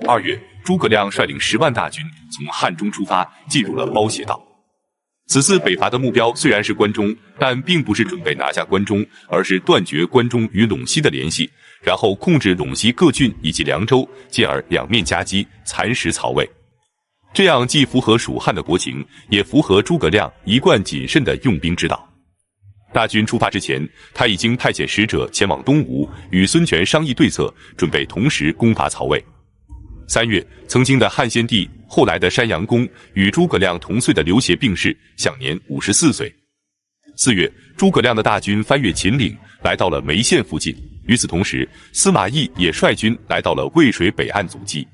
A: 2月，诸葛亮率领10万大军从汉中出发，进入了包斜道。此次北伐的目标虽然是关中，但并不是准备拿下关中，而是断绝关中与陇西的联系，然后控制陇西各郡以及凉州，进而两面夹击，蚕食曹魏。这样既符合蜀汉的国情，也符合诸葛亮一贯谨慎的用兵之道。大军出发之前，他已经派遣使者前往东吴，与孙权商议对策，准备同时攻伐曹魏。3月，曾经的汉献帝，后来的山阳公，与诸葛亮同岁的刘协病逝，享年54岁。4月，诸葛亮的大军翻越秦岭，来到了眉县附近。与此同时，司马懿也率军来到了渭水北岸阻击。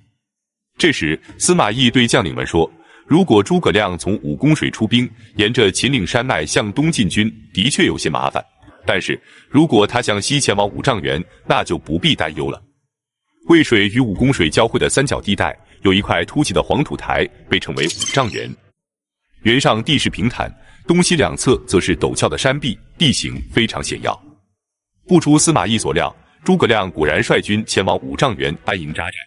A: 这时，司马懿对将领们说，如果诸葛亮从武功水出兵，沿着秦岭山脉向东进军，的确有些麻烦，但是如果他向西前往五丈原，那就不必担忧了。渭水与武功水交汇的三角地带，有一块凸起的黄土台，被称为五丈原。原上地势平坦，东西两侧则是陡峭的山壁，地形非常险要。不出司马懿所料，诸葛亮果然率军前往五丈原安营扎寨。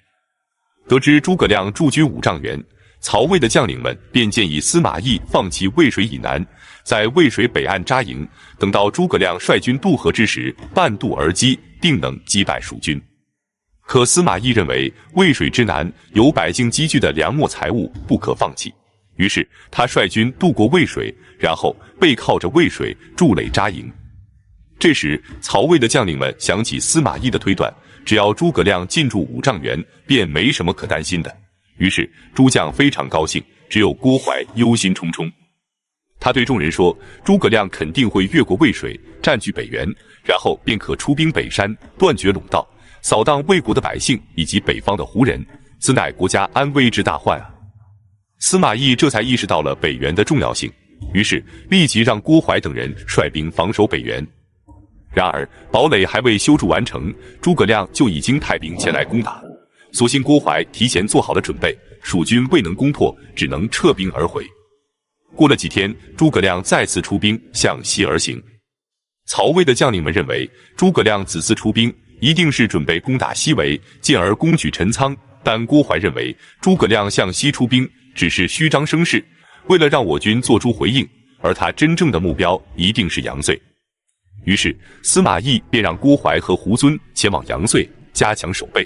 A: 得知诸葛亮驻军五丈原，曹魏的将领们便建议司马懿放弃渭水以南，在渭水北岸扎营，等到诸葛亮率军渡河之时，半渡而击，定能击败蜀军。可司马懿认为渭水之南有百姓积聚的粮秣财物，不可放弃，于是他率军渡过渭水，然后背靠着渭水筑垒扎营。这时，曹魏的将领们想起司马懿的推断，只要诸葛亮进驻五丈原，便没什么可担心的。于是诸将非常高兴，只有郭淮忧心忡忡。他对众人说，诸葛亮肯定会越过渭水，占据北原，然后便可出兵北山，断绝陇道，扫荡魏国的百姓以及北方的胡人，此乃国家安危之大患啊！司马懿这才意识到了北原的重要性，于是立即让郭淮等人率兵防守北原。然而堡垒还未修筑完成，诸葛亮就已经派兵前来攻打。所幸郭淮提前做好了准备，蜀军未能攻破，只能撤兵而回。过了几天，诸葛亮再次出兵向西而行。曹魏的将领们认为，诸葛亮此次出兵一定是准备攻打西魏，进而攻取陈仓，但郭淮认为诸葛亮向西出兵只是虚张声势，为了让我军做出回应，而他真正的目标一定是杨遂。于是司马懿便让郭淮和胡遵前往杨遂，加强守备。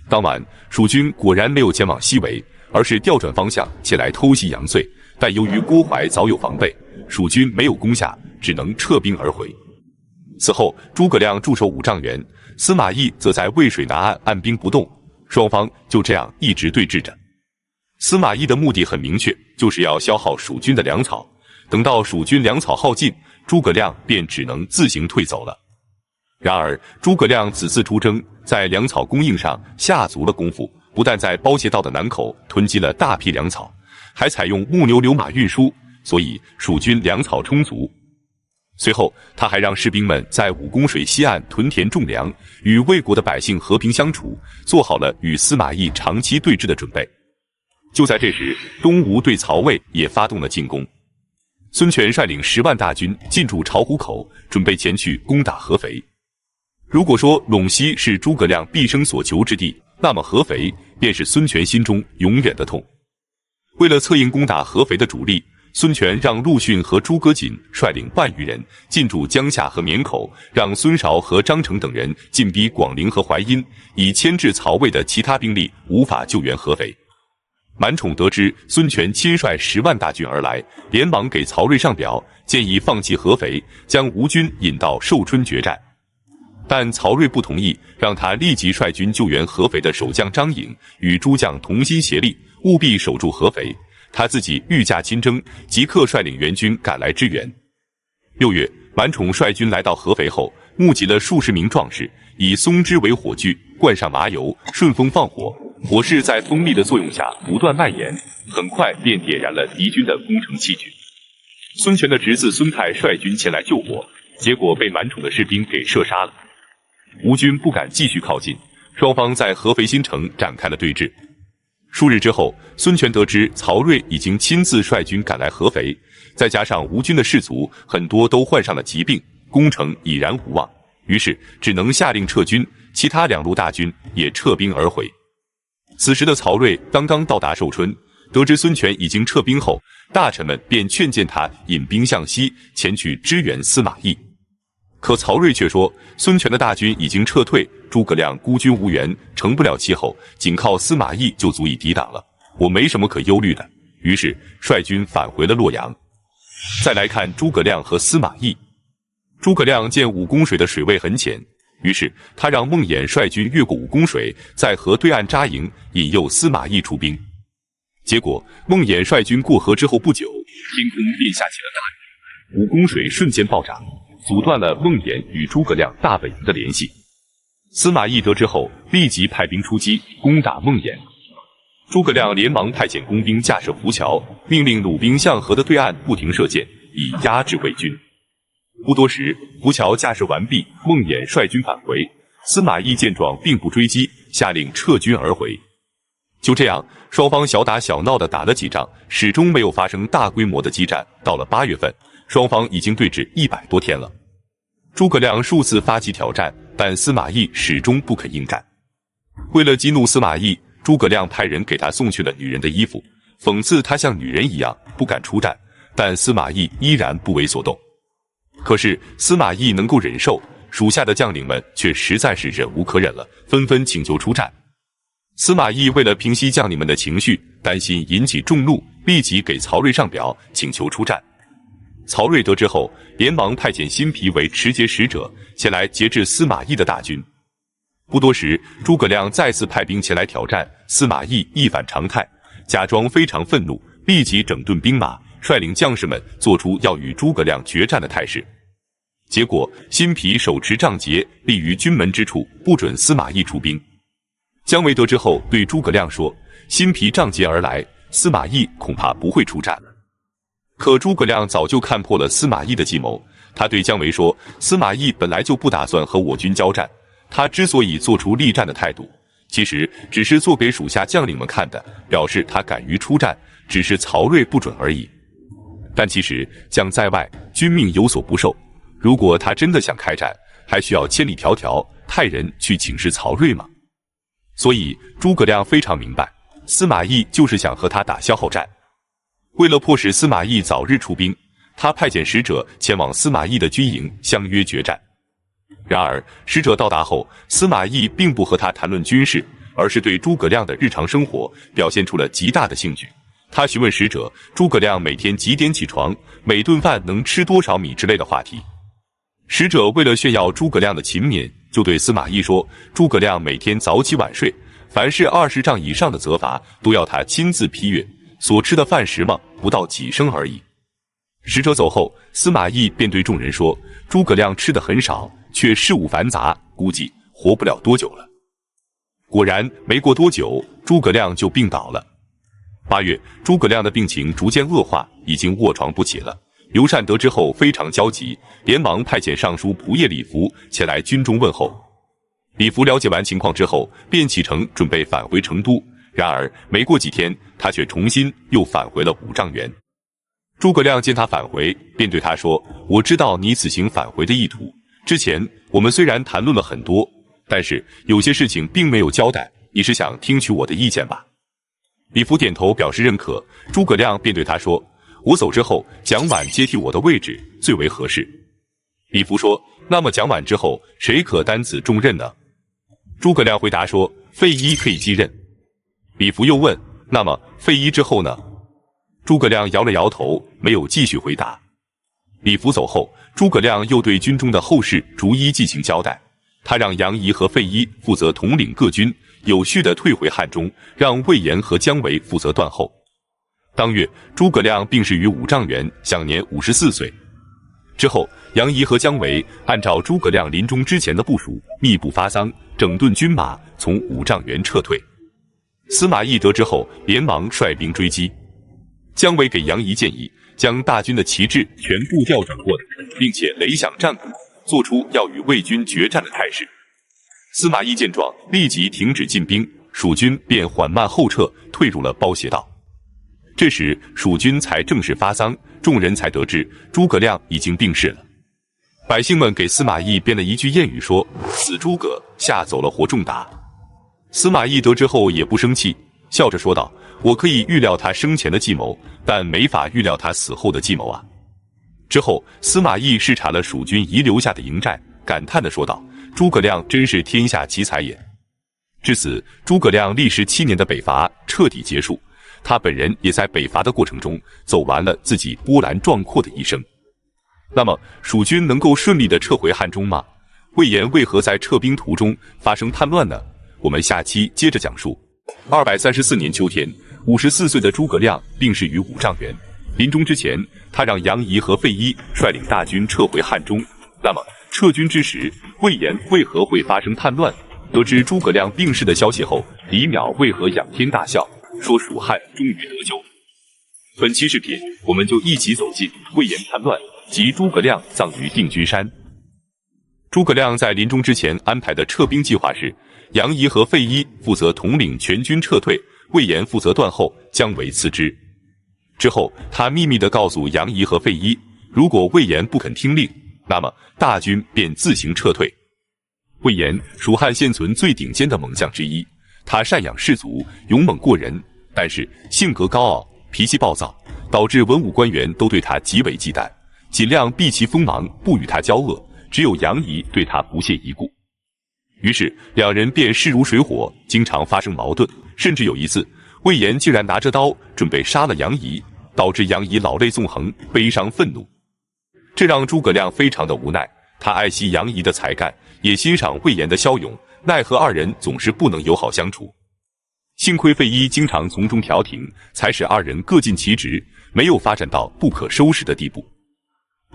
A: 当晚，蜀军果然没有前往西围，而是调转方向前来偷袭杨遂，但由于郭淮早有防备，蜀军没有攻下，只能撤兵而回。此后，诸葛亮驻守五丈原，司马懿则在渭水南岸按兵不动，双方就这样一直对峙着。司马懿的目的很明确，就是要消耗蜀军的粮草，等到蜀军粮草耗尽，诸葛亮便只能自行退走了。然而，诸葛亮此次出征，在粮草供应上下足了功夫，不但在包斜道的南口囤积了大批粮草，还采用木牛流马运输，所以蜀军粮草充足。随后，他还让士兵们在武功水西岸屯田种粮，与魏国的百姓和平相处，做好了与司马懿长期对峙的准备。就在这时，东吴对曹魏也发动了进攻。孙权率领10万大军进驻巢湖口，准备前去攻打合肥。如果说陇西是诸葛亮毕生所求之地，那么合肥便是孙权心中永远的痛。为了策应攻打合肥的主力，孙权让陆逊和诸葛瑾率领万余人进驻江夏和绵口，让孙韶和张成等人进逼广陵和淮阴，以牵制曹魏的其他兵力无法救援合肥。满宠得知孙权亲率10万大军而来，连忙给曹睿上表，建议放弃合肥，将吴军引到寿春决战。但曹睿不同意，让他立即率军救援合肥的守将张颖，与诸将同心协力，务必守住合肥。他自己御驾亲征，即刻率领援军赶来支援。6月，满宠率军来到合肥后，募集了数十名壮士，以松枝为火炬，灌上麻油，顺风放火，火势在风力的作用下不断蔓延，很快便点燃了敌军的攻城器具。孙权的侄子孙泰率军前来救火，结果被满宠的士兵给射杀了。吴军不敢继续靠近，双方在合肥新城展开了对峙。数日之后，孙权得知曹睿已经亲自率军赶来合肥，再加上吴军的士卒很多都患上了疾病，攻城已然无望，于是只能下令撤军，其他2路大军也撤兵而回。此时的曹睿刚刚到达寿春，得知孙权已经撤兵后，大臣们便劝谏他引兵向西，前去支援司马懿。可曹睿却说，孙权的大军已经撤退，诸葛亮孤军无援，成不了气候，仅靠司马懿就足以抵挡了，我没什么可忧虑的。于是率军返回了洛阳。再来看诸葛亮和司马懿。诸葛亮见武功水的水位很浅，于是他让孟衍率军越过武功水，在河对岸扎营，引诱司马懿出兵。结果孟衍率军过河之后不久，天空便下起了大雨，武功水瞬间暴涨，阻断了孟衍与诸葛亮大本营的联系。司马懿得知后，立即派兵出击，攻打孟衍。诸葛亮连忙派遣工兵架设浮桥，命令弩兵向河的对岸不停射箭，以压制魏军。不多时，浮桥架设完毕，孟衍率军返回。司马懿见状，并不追击，下令撤军而回。就这样，双方小打小闹的打了几仗，始终没有发生大规模的激战。到了8月份，双方已经对峙100多天了。诸葛亮数次发起挑战，但司马懿始终不肯应战。为了激怒司马懿，诸葛亮派人给他送去了女人的衣服，讽刺他像女人一样不敢出战，但司马懿依然不为所动。可是司马懿能够忍受，属下的将领们却实在是忍无可忍了，纷纷请求出战。司马懿为了平息将领们的情绪，担心引起众怒，立即给曹睿上表请求出战。曹睿得知后，连忙派遣辛毗为持节使者前来节制司马懿的大军。不多时，诸葛亮再次派兵前来挑战，司马懿一反常态，假装非常愤怒，立即整顿兵马，率领将士们做出要与诸葛亮决战的态势。结果辛毗手持杖节，立于军门之处，不准司马懿出兵。姜维得知后，对诸葛亮说：“辛毗仗节而来，司马懿恐怕不会出战了。”可诸葛亮早就看破了司马懿的计谋，他对姜维说：“司马懿本来就不打算和我军交战，他之所以做出力战的态度，其实只是做给属下将领们看的，表示他敢于出战，只是曹睿不准而已。但其实将在外，君命有所不受，如果他真的想开战，还需要千里迢迢派人去请示曹睿吗？”所以诸葛亮非常明白，司马懿就是想和他打消耗战。为了迫使司马懿早日出兵，他派遣使者前往司马懿的军营相约决战。然而使者到达后，司马懿并不和他谈论军事，而是对诸葛亮的日常生活表现出了极大的兴趣。他询问使者诸葛亮每天几点起床，每顿饭能吃多少米之类的话题。使者为了炫耀诸葛亮的勤勉，就对司马懿说，诸葛亮每天早起晚睡，凡是20丈以上的责罚都要他亲自批阅，所吃的饭食嘛，不到几升而已。使者走后，司马懿便对众人说，诸葛亮吃的很少，却事务繁杂，估计活不了多久了。果然没过多久，诸葛亮就病倒了。8月，诸葛亮的病情逐渐恶化，已经卧床不起了。刘禅得知后非常焦急，连忙派遣尚书仆射李福前来军中问候。李福了解完情况之后，便启程准备返回成都。然而没过几天，他却重新又返回了五丈原。诸葛亮见他返回，便对他说：“我知道你此行返回的意图。之前我们虽然谈论了很多，但是有些事情并没有交代，你是想听取我的意见吧？”李福点头表示认可。诸葛亮便对他说：“我走之后，蒋琬接替我的位置，最为合适。”李福说：“那么蒋琬之后，谁可担此重任呢？”诸葛亮回答说：“费祎可以继任。”李福又问：“那么费祎之后呢？”诸葛亮摇了摇头，没有继续回答。李福走后，诸葛亮又对军中的后事逐一进行交代。他让杨仪和费祎负责统领各军，有序地退回汉中，让魏延和姜维负责断后。当月，诸葛亮病逝于五丈原，享年54岁。之后，杨仪和姜维按照诸葛亮临终之前的部署，密不发丧，整顿军马，从五丈原撤退。司马懿得知后，连忙率兵追击。姜维给杨仪建议，将大军的旗帜全部调转过来，并且擂响战鼓，做出要与魏军决战的态势。司马懿见状，立即停止进兵，蜀军便缓慢后撤，退入了包斜道。这时蜀军才正式发丧，众人才得知诸葛亮已经病逝了。百姓们给司马懿编了一句谚语说：“死诸葛，吓走了活仲达。”司马懿得知后也不生气，笑着说道：“我可以预料他生前的计谋，但没法预料他死后的计谋啊。”之后司马懿视察了蜀军遗留下的营寨，感叹地说道：“诸葛亮真是天下奇才也。”至此，诸葛亮历时7年的北伐彻底结束。他本人也在北伐的过程中走完了自己波澜壮阔的一生。那么蜀军能够顺利地撤回汉中吗？魏延为何在撤兵途中发生叛乱呢？我们下期接着讲述。234年秋天，54岁的诸葛亮病逝于五丈原。临终之前，他让杨仪和费祎率领大军撤回汉中。那么撤军之时，魏延为何会发生叛乱？得知诸葛亮病逝的消息后，李邈为何仰天大笑，说蜀汉终于得救？本期视频，我们就一起走进魏延叛乱及诸葛亮葬于定军山。诸葛亮在临终之前安排的撤兵计划是，杨仪和费祎负责统领全军撤退，魏延负责断后，姜维次之。之后，他秘密地告诉杨仪和费祎，如果魏延不肯听令，那么大军便自行撤退。魏延，蜀汉现存最顶尖的猛将之一，他赡养士卒，勇猛过人，但是性格高傲，脾气暴躁，导致文武官员都对他极为忌惮，尽量避其锋芒，不与他交恶。只有杨仪对他不屑一顾，于是两人便势如水火，经常发生矛盾。甚至有一次，魏延竟然拿着刀准备杀了杨仪，导致杨仪老泪纵横，悲伤愤怒。这让诸葛亮非常的无奈，他爱惜杨仪的才干，也欣赏魏延的骁勇，奈何二人总是不能友好相处。幸亏费祎经常从中调停，才使二人各尽其职，没有发展到不可收拾的地步。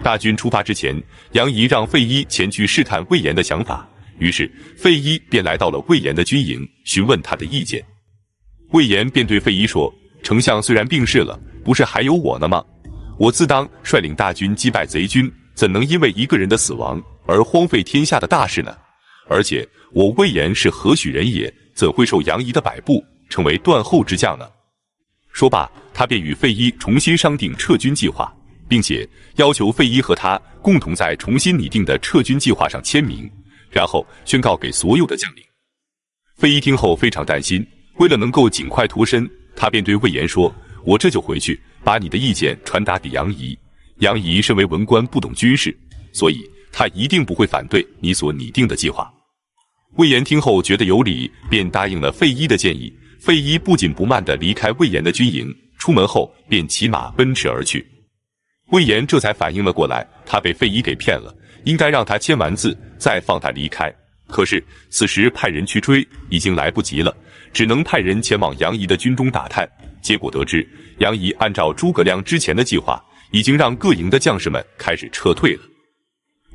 A: 大军出发之前，杨仪让费祎前去试探魏延的想法，于是费祎便来到了魏延的军营，询问他的意见。魏延便对费祎说：“丞相虽然病逝了，不是还有我呢吗？我自当率领大军击败贼军，怎能因为一个人的死亡而荒废天下的大事呢？而且我魏延是何许人也，怎会受杨仪的摆布，成为断后之将呢？”说罢，他便与费祎重新商定撤军计划，并且要求费祎和他共同在重新拟定的撤军计划上签名，然后宣告给所有的将领。费祎听后非常担心，为了能够尽快脱身，他便对魏延说：“我这就回去，把你的意见传达给杨仪。杨仪身为文官，不懂军事，所以他一定不会反对你所拟定的计划。”魏延听后觉得有理，便答应了费祎的建议。费祎不紧不慢地离开魏延的军营，出门后便骑马奔驰而去。魏延这才反应了过来，他被费祎给骗了，应该让他签完字再放他离开。可是此时派人去追已经来不及了，只能派人前往杨仪的军中打探。结果得知，杨仪按照诸葛亮之前的计划，已经让各营的将士们开始撤退了。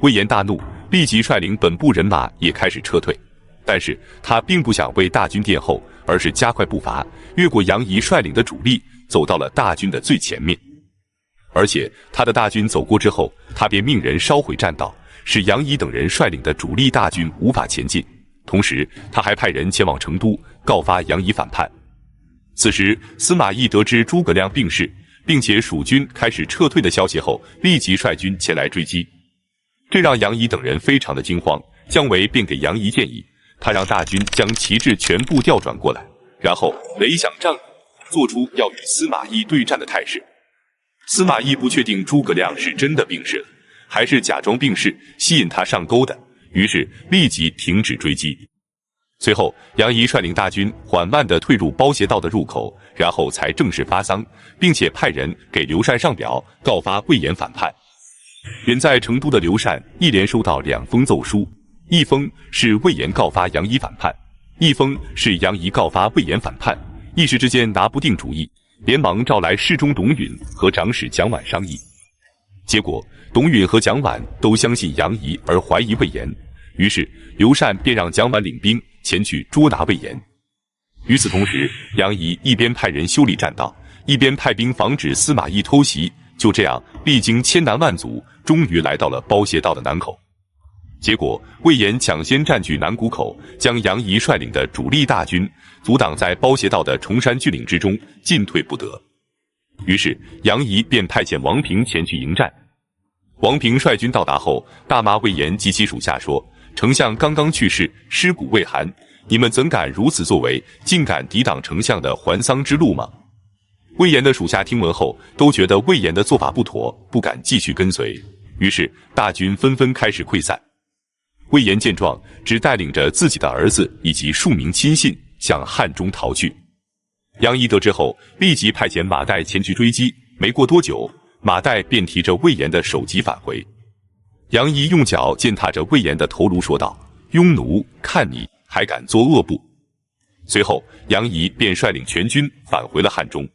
A: 魏延大怒，立即率领本部人马也开始撤退。但是他并不想为大军殿后，而是加快步伐，越过杨仪率领的主力，走到了大军的最前面。而且他的大军走过之后，他便命人烧毁栈道，使杨仪等人率领的主力大军无法前进。同时他还派人前往成都，告发杨仪反叛。此时司马懿得知诸葛亮病逝，并且蜀军开始撤退的消息后，立即率军前来追击，这让杨仪等人非常的惊慌。姜维便给杨仪建议，他让大军将旗帜全部调转过来，然后擂响战鼓，做出要与司马懿对战的态势。司马懿不确定诸葛亮是真的病逝了，还是假装病逝吸引他上钩的，于是立即停止追击。随后杨仪率领大军缓慢地退入包斜道的入口，然后才正式发丧，并且派人给刘禅上表，告发魏延反叛。远在成都的刘禅一连收到2封奏书，一封是魏延告发杨仪反叛，一封是杨仪告发魏延反叛，一时之间拿不定主意，连忙召来侍中董允和长史蒋琬商议。结果董允和蒋琬都相信杨仪而怀疑魏延，于是刘禅便让蒋琬领兵前去捉拿魏延。与此同时，杨仪一边派人修理栈道，一边派兵防止司马懿偷袭。就这样历经千难万阻，终于来到了包斜道的南口。结果魏延抢先占据南谷口，将杨仪率领的主力大军阻挡在包斜道的崇山峻岭之中，进退不得。于是杨仪便派遣王平前去迎战。王平率军到达后，大骂魏延及其属下说：“丞相刚刚去世，尸骨未寒，你们怎敢如此作为，竟敢抵挡丞相的还丧之路吗？”魏延的属下听闻后，都觉得魏延的做法不妥，不敢继续跟随，于是大军纷纷开始溃散。魏延见状，只带领着自己的儿子以及数名亲信向汉中逃去。杨仪得知后，立即派遣马岱前去追击。没过多久，马岱便提着魏延的首级返回。杨仪用脚践踏着魏延的头颅，说道：“庸奴，看你还敢作恶不？”随后，杨仪便率领全军返回了汉中。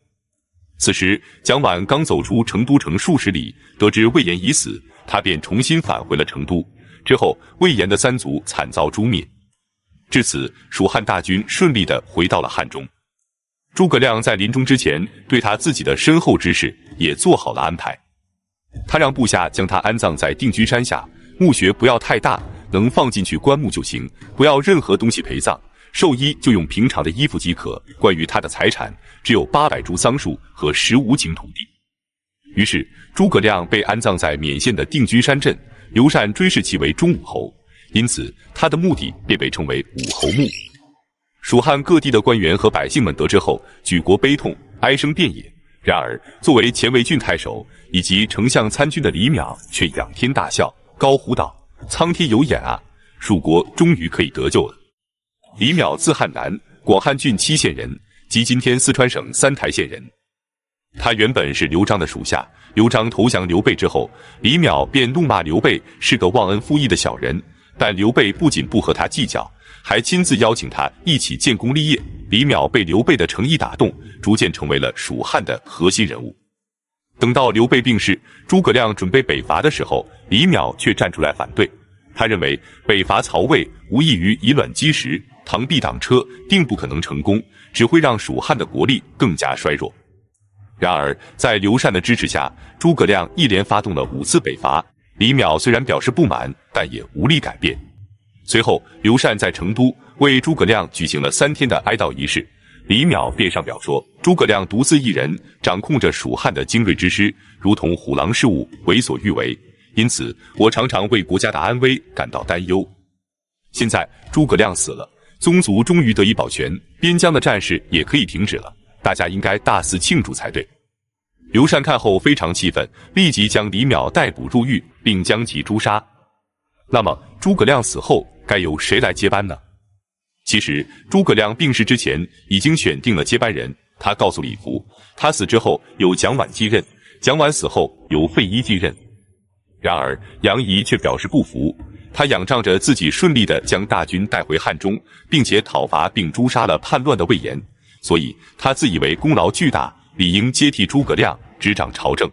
A: 此时，蒋琬刚走出成都城数十里，得知魏延已死，他便重新返回了成都。之后，魏延的三族惨遭诛灭。至此，蜀汉大军顺利地回到了汉中。诸葛亮在临终之前，对他自己的身后之事也做好了安排。他让部下将他安葬在定军山下，墓穴不要太大，能放进去棺木就行，不要任何东西陪葬。寿衣就用平常的衣服即可。关于他的财产，只有800株桑树和15顷土地。于是，诸葛亮被安葬在勉县的定军山镇。刘禅追谥其为忠武侯，因此他的墓地便被称为武侯墓。蜀汉各地的官员和百姓们得知后，举国悲痛，哀声遍野。然而，作为前魏郡太守以及丞相参军的李邈却仰天大笑，高呼道：“苍天有眼啊！蜀国终于可以得救了。”李邈字汉南，广汉郡淇县人，即今天四川省三台县人。他原本是刘璋的属下，刘璋投降刘备之后，李邈便怒骂刘备是个忘恩负义的小人。但刘备不仅不和他计较，还亲自邀请他一起建功立业。李邈被刘备的诚意打动，逐渐成为了蜀汉的核心人物。等到刘备病逝，诸葛亮准备北伐的时候，李邈却站出来反对。他认为北伐曹魏无异于以卵击石，螳臂挡车，定不可能成功，只会让蜀汉的国力更加衰弱。然而，在刘禅的支持下，诸葛亮一连发动了5次北伐。李邈虽然表示不满，但也无力改变。随后，刘禅在成都为诸葛亮举行了3天的哀悼仪式。李邈便上表说，诸葛亮独自一人掌控着蜀汉的精锐之师，如同虎狼噬物，为所欲为。因此，我常常为国家的安危感到担忧。现在诸葛亮死了，宗族终于得以保全，边疆的战事也可以停止了，大家应该大肆庆祝才对。刘禅看后非常气愤，立即将李邈逮捕入狱，并将其诛杀。那么，诸葛亮死后该由谁来接班呢？其实，诸葛亮病逝之前已经选定了接班人。他告诉李福，他死之后由蒋琬继任，蒋琬死后由费祎继任。然而，杨仪却表示不服，他仰仗着自己顺利地将大军带回汉中，并且讨伐并诛杀了叛乱的魏延，所以他自以为功劳巨大，理应接替诸葛亮执掌朝政。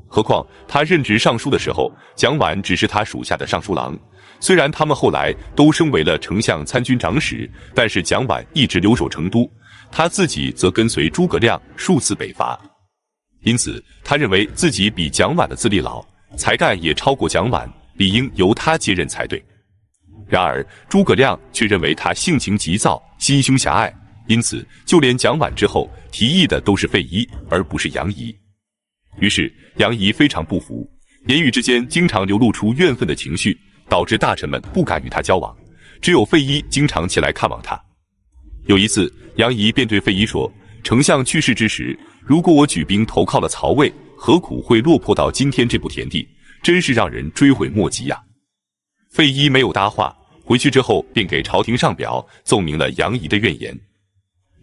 A: 何况他任职尚书的时候，蒋琬只是他属下的尚书郎。虽然他们后来都升为了丞相参军长史，但是蒋琬一直留守成都，他自己则跟随诸葛亮数次北伐。因此，他认为自己比蒋琬的资历老，才干也超过蒋琬，理应由他接任才对。然而，诸葛亮却认为他性情急躁，心胸狭隘，因此就连蒋琬之后提议的都是费祎，而不是杨仪。于是杨仪非常不服，言语之间经常流露出怨愤的情绪，导致大臣们不敢与他交往，只有费祎经常前来看望他。有一次，杨仪便对费祎说：“丞相去世之时，如果我举兵投靠了曹魏，何苦会落魄到今天这步田地？真是让人追悔莫及呀！”费祎没有搭话，回去之后便给朝廷上表，奏明了杨仪的怨言。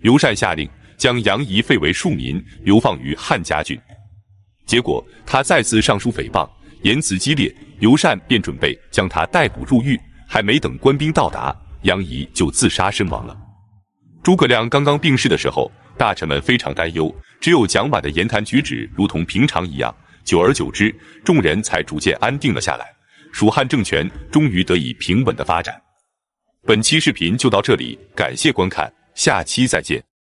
A: 刘禅下令将杨仪废为庶民，流放于汉家郡。结果他再次上书诽谤，言辞激烈，刘禅便准备将他逮捕入狱，还没等官兵到达，杨仪就自杀身亡了。诸葛亮刚刚病逝的时候，大臣们非常担忧，只有蒋琬的言谈举止如同平常一样，久而久之，众人才逐渐安定了下来，蜀汉政权终于得以平稳的发展。本期视频就到这里，感谢观看，下期再见。